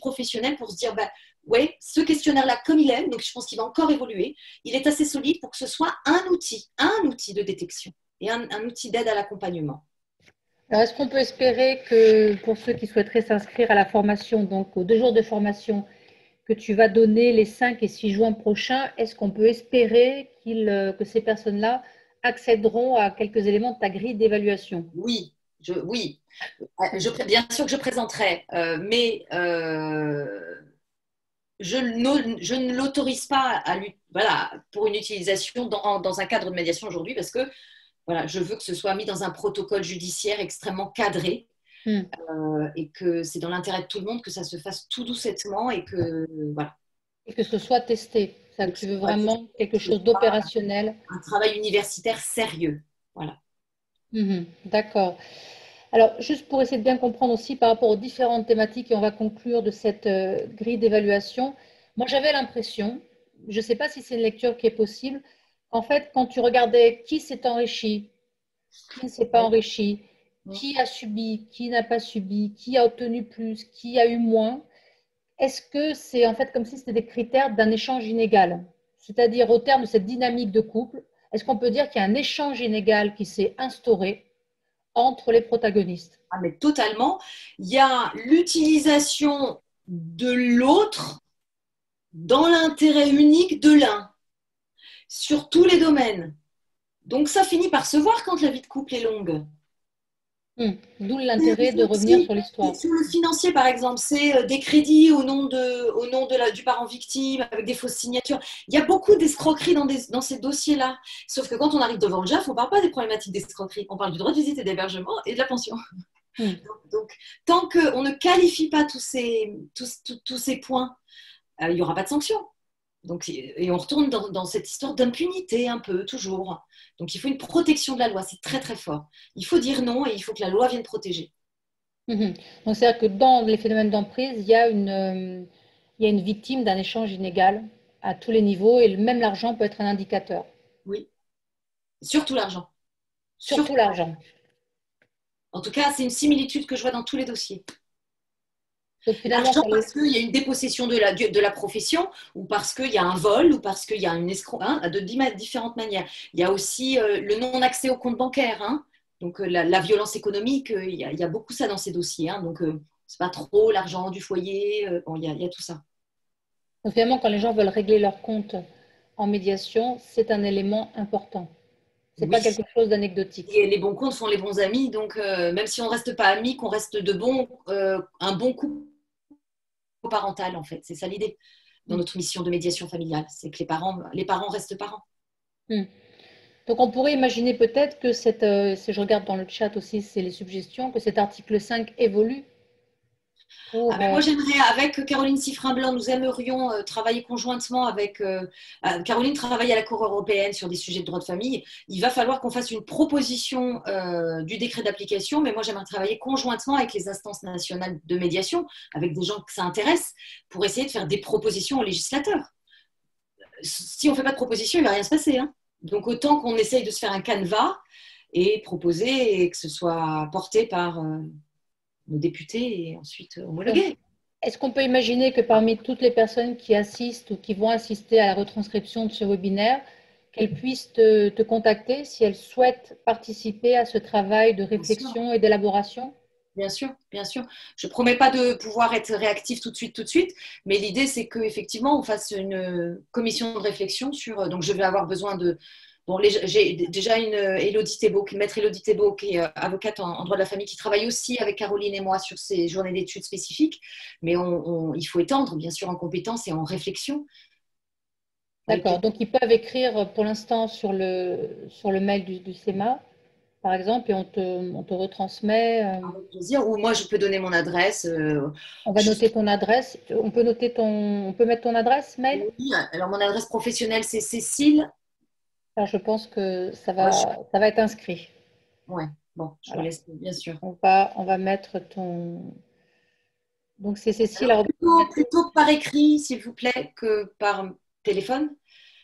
professionnelle pour se dire, bah, ouais, ce questionnaire-là, comme il est, donc je pense qu'il va encore évoluer, il est assez solide pour que ce soit un outil de détection et un outil d'aide à l'accompagnement. Alors, est-ce qu'on peut espérer que pour ceux qui souhaiteraient s'inscrire à la formation, donc aux 2 jours de formation que tu vas donner les 5 et 6 juin prochains, est-ce qu'on peut espérer que ces personnes-là accéderont à quelques éléments de ta grille d'évaluation? Oui, oui. Bien sûr que je présenterai, mais je ne l'autorise pas voilà, pour une utilisation dans un cadre de médiation aujourd'hui parce que voilà, je veux que ce soit mis dans un protocole judiciaire extrêmement cadré Hmm. et que c'est dans l'intérêt de tout le monde que ça se fasse tout doucettement et que voilà. Et que ce soit testé. Ça, Et que que tu ce veux soit vraiment quelque chose d'opérationnel. un travail universitaire sérieux. Voilà. Mhm. D'accord. Alors, juste pour essayer de bien comprendre aussi par rapport aux différentes thématiques, et on va conclure de cette grille d'évaluation, moi j'avais l'impression, je ne sais pas si c'est une lecture qui est possible, en fait, quand tu regardais qui s'est enrichi, qui ne s'est pas Oui. enrichi, qui a subi, qui n'a pas subi, qui a obtenu plus, qui a eu moins, est-ce que c'est en fait comme si c'était des critères d'un échange inégal? C'est-à-dire au terme de cette dynamique de couple, est-ce qu'on peut dire qu'il y a un échange inégal qui s'est instauré entre les protagonistes? Ah, mais totalement. Il y a l'utilisation de l'autre dans l'intérêt unique de l'un, sur tous les domaines. Donc ça finit par se voir quand la vie de couple est longue. D'où l'intérêt de revenir sur l'histoire. Sur le financier, par exemple, c'est des crédits au nom du parent victime, avec des fausses signatures. Il y a beaucoup d'escroqueries dans ces dossiers-là. Sauf que quand on arrive devant le JAF, on ne parle pas des problématiques d'escroquerie. On parle du droit de visite et d'hébergement et de la pension. Hmm. Donc, tant qu'on ne qualifie pas tous ces points, il n'y aura pas de sanction. Donc, et on retourne dans cette histoire d'impunité un peu, toujours. Donc, il faut une protection de la loi, c'est très très fort. Il faut dire non et il faut que la loi vienne protéger. Mhm. Donc, c'est-à-dire que dans les phénomènes d'emprise, il y a une victime d'un échange inégal à tous les niveaux et même l'argent peut être un indicateur. Oui, surtout l'argent. Surtout Surtout. l'argent. En tout cas, c'est une similitude que je vois dans tous les dossiers. Donc, finalement, L'argent parce qu'il y a une dépossession de la profession ou parce qu'il y a un vol ou parce qu'il y a une escroc, de différentes manières. Il y a aussi le non-accès au compte bancaire, hein. Donc la violence économique, il y a beaucoup ça dans ces dossiers, hein. Donc c'est pas trop l'argent du foyer, bon, il y a tout ça. donc, finalement, quand les gens veulent régler leur compte en médiation, c'est un élément important. C'est pas Oui, quelque chose d'anecdotique. et les bons comptes font les bons amis, donc même si on reste pas amis, qu'on reste un bon couple parental en fait, c'est ça l'idée dans Hmm. notre mission de médiation familiale, c'est que les parents restent parents. Hmm. Donc, on pourrait imaginer peut-être que si je regarde dans le chat aussi, c'est les suggestions, que cet article 5 évolue Ah pour. ben moi, j'aimerais, avec Caroline Siffrin-Blanc, nous aimerions travailler conjointement avec. Caroline travaille à la Cour européenne sur des sujets de droit de famille. Il va falloir qu'on fasse une proposition du décret d'application, mais moi, j'aimerais travailler conjointement avec les instances nationales de médiation, avec des gens que ça intéresse, pour essayer de faire des propositions aux législateurs. Si on ne fait pas de proposition, il ne va rien se passer, hein. Donc, autant qu'on essaye de se faire un canevas et proposer et que ce soit porté par nos députés et ensuite Donc, homologué. est-ce qu'on peut imaginer que parmi toutes les personnes qui assistent ou qui vont assister à la retranscription de ce webinaire, qu'elles puissent te contacter si elles souhaitent participer à ce travail de Bien sûr, réflexion et d'élaboration? bien sûr, bien sûr. Je ne promets pas de pouvoir être réactif tout de suite, mais l'idée, c'est qu'effectivement, on fasse une commission de réflexion sur. Donc, je vais avoir besoin de. Bon, j'ai déjà maître Élodie Thébault, qui est avocate en droit de la famille, qui travaille aussi avec Caroline et moi sur ces journées d'études spécifiques, mais il faut étendre, bien sûr, en compétences et en réflexion. D'accord. Donc, ils peuvent écrire pour l'instant sur le mail du SEMA, par exemple, et on te retransmet. Avec plaisir. Ou moi, je peux donner mon adresse. On va Je noter ton adresse. On peut mettre ton adresse mail? Oui, alors mon adresse professionnelle, c'est Cécile. Alors, je pense que Moi, ça va être inscrit. ouais, bon, je vous Voilà. laisse, bien sûr. On va mettre ton. Donc, c'est Cécile. Alors, plutôt par écrit, s'il vous plaît, que par téléphone.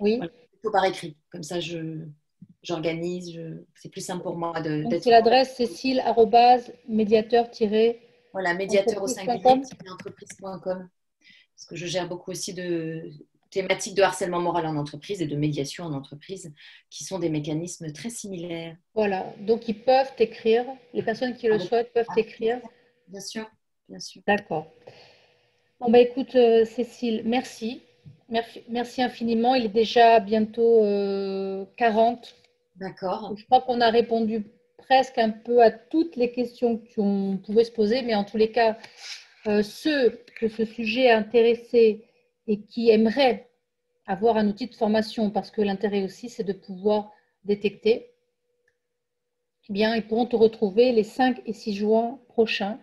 Oui. Voilà, plutôt par écrit. Comme ça, j'organise. C'est plus simple pour moi Donc, c'est d'être. l'adresse Voilà, médiateur au singulier, cécile@médiateur-entreprise.com. entreprise.com. Parce que je gère beaucoup aussi de thématiques de harcèlement moral en entreprise et de médiation en entreprise, qui sont des mécanismes très similaires. Voilà, donc ils peuvent écrire, les personnes qui le souhaitent peuvent écrire. Bien sûr, bien sûr. D'accord. Bon, bah, écoute, Cécile, merci. Merci infiniment. Il est déjà bientôt 40. D'accord. Je crois qu'on a répondu presque un peu à toutes les questions qu'on pouvait se poser, mais en tous les cas, ceux que ce sujet a intéressé et qui aimeraient avoir un outil de formation, parce que l'intérêt aussi, c'est de pouvoir détecter, eh bien, ils pourront te retrouver les 5 et 6 juin prochains.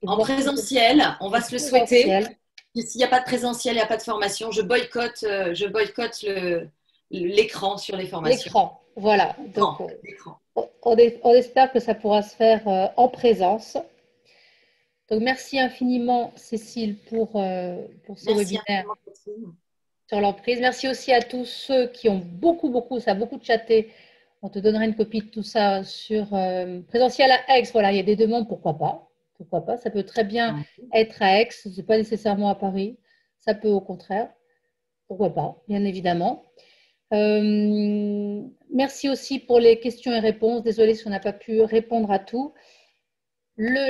En présentiel, on va se le souhaiter. S'il n'y a pas de présentiel, il n'y a pas de formation, je boycotte l'écran sur les formations. L'écran, voilà. Donc, on espère que ça pourra se faire en présence. Donc, merci infiniment, Cécile, pour ce webinaire sur l'emprise. Merci aussi à tous ceux qui ont ça a beaucoup chatté. On te donnera une copie de tout ça sur présentiel à Aix. Voilà, il y a des demandes, pourquoi pas. Pourquoi pas, ça peut très bien être à Aix, ce n'est pas nécessairement à Paris. Ça peut au contraire. Pourquoi pas, bien évidemment. Merci aussi pour les questions et réponses. Désolée si on n'a pas pu répondre à tout.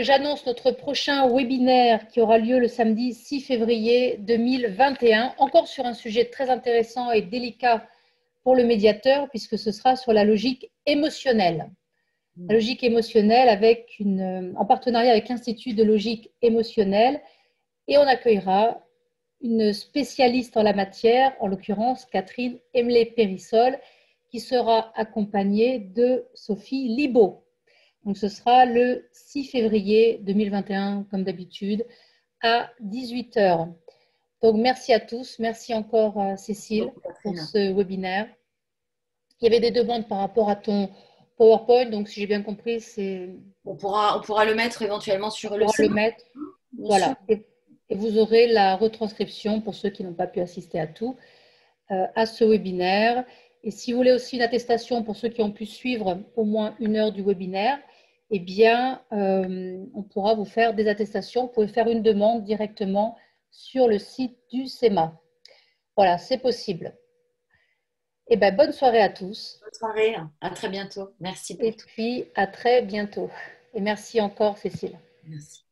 J'annonce notre prochain webinaire qui aura lieu le samedi 6 février 2021, encore sur un sujet très intéressant et délicat pour le médiateur, puisque ce sera sur la logique émotionnelle. La logique émotionnelle en partenariat avec l'Institut de logique émotionnelle, et on accueillera une spécialiste en la matière, en l'occurrence Catherine Emlé-Périssol, qui sera accompagnée de Sophie Libaud. Donc, ce sera le 6 février 2021, comme d'habitude, à 18 h. Donc, merci à tous. Merci encore, Cécile, pour ce webinaire. Il y avait des demandes par rapport à ton PowerPoint. Donc, si j'ai bien compris, c'est… On pourra le mettre éventuellement sur le site. Voilà. Et vous aurez la retranscription pour ceux qui n'ont pas pu assister à tout, à ce webinaire. Et si vous voulez aussi une attestation pour ceux qui ont pu suivre au moins 1 heure du webinaire, eh bien, on pourra vous faire des attestations. Vous pouvez faire une demande directement sur le site du CEMA. Voilà, c'est possible. Eh bien, bonne soirée à tous. Bonne soirée, à très bientôt. Merci. Et puis, à très bientôt. Et merci encore, Cécile. Merci.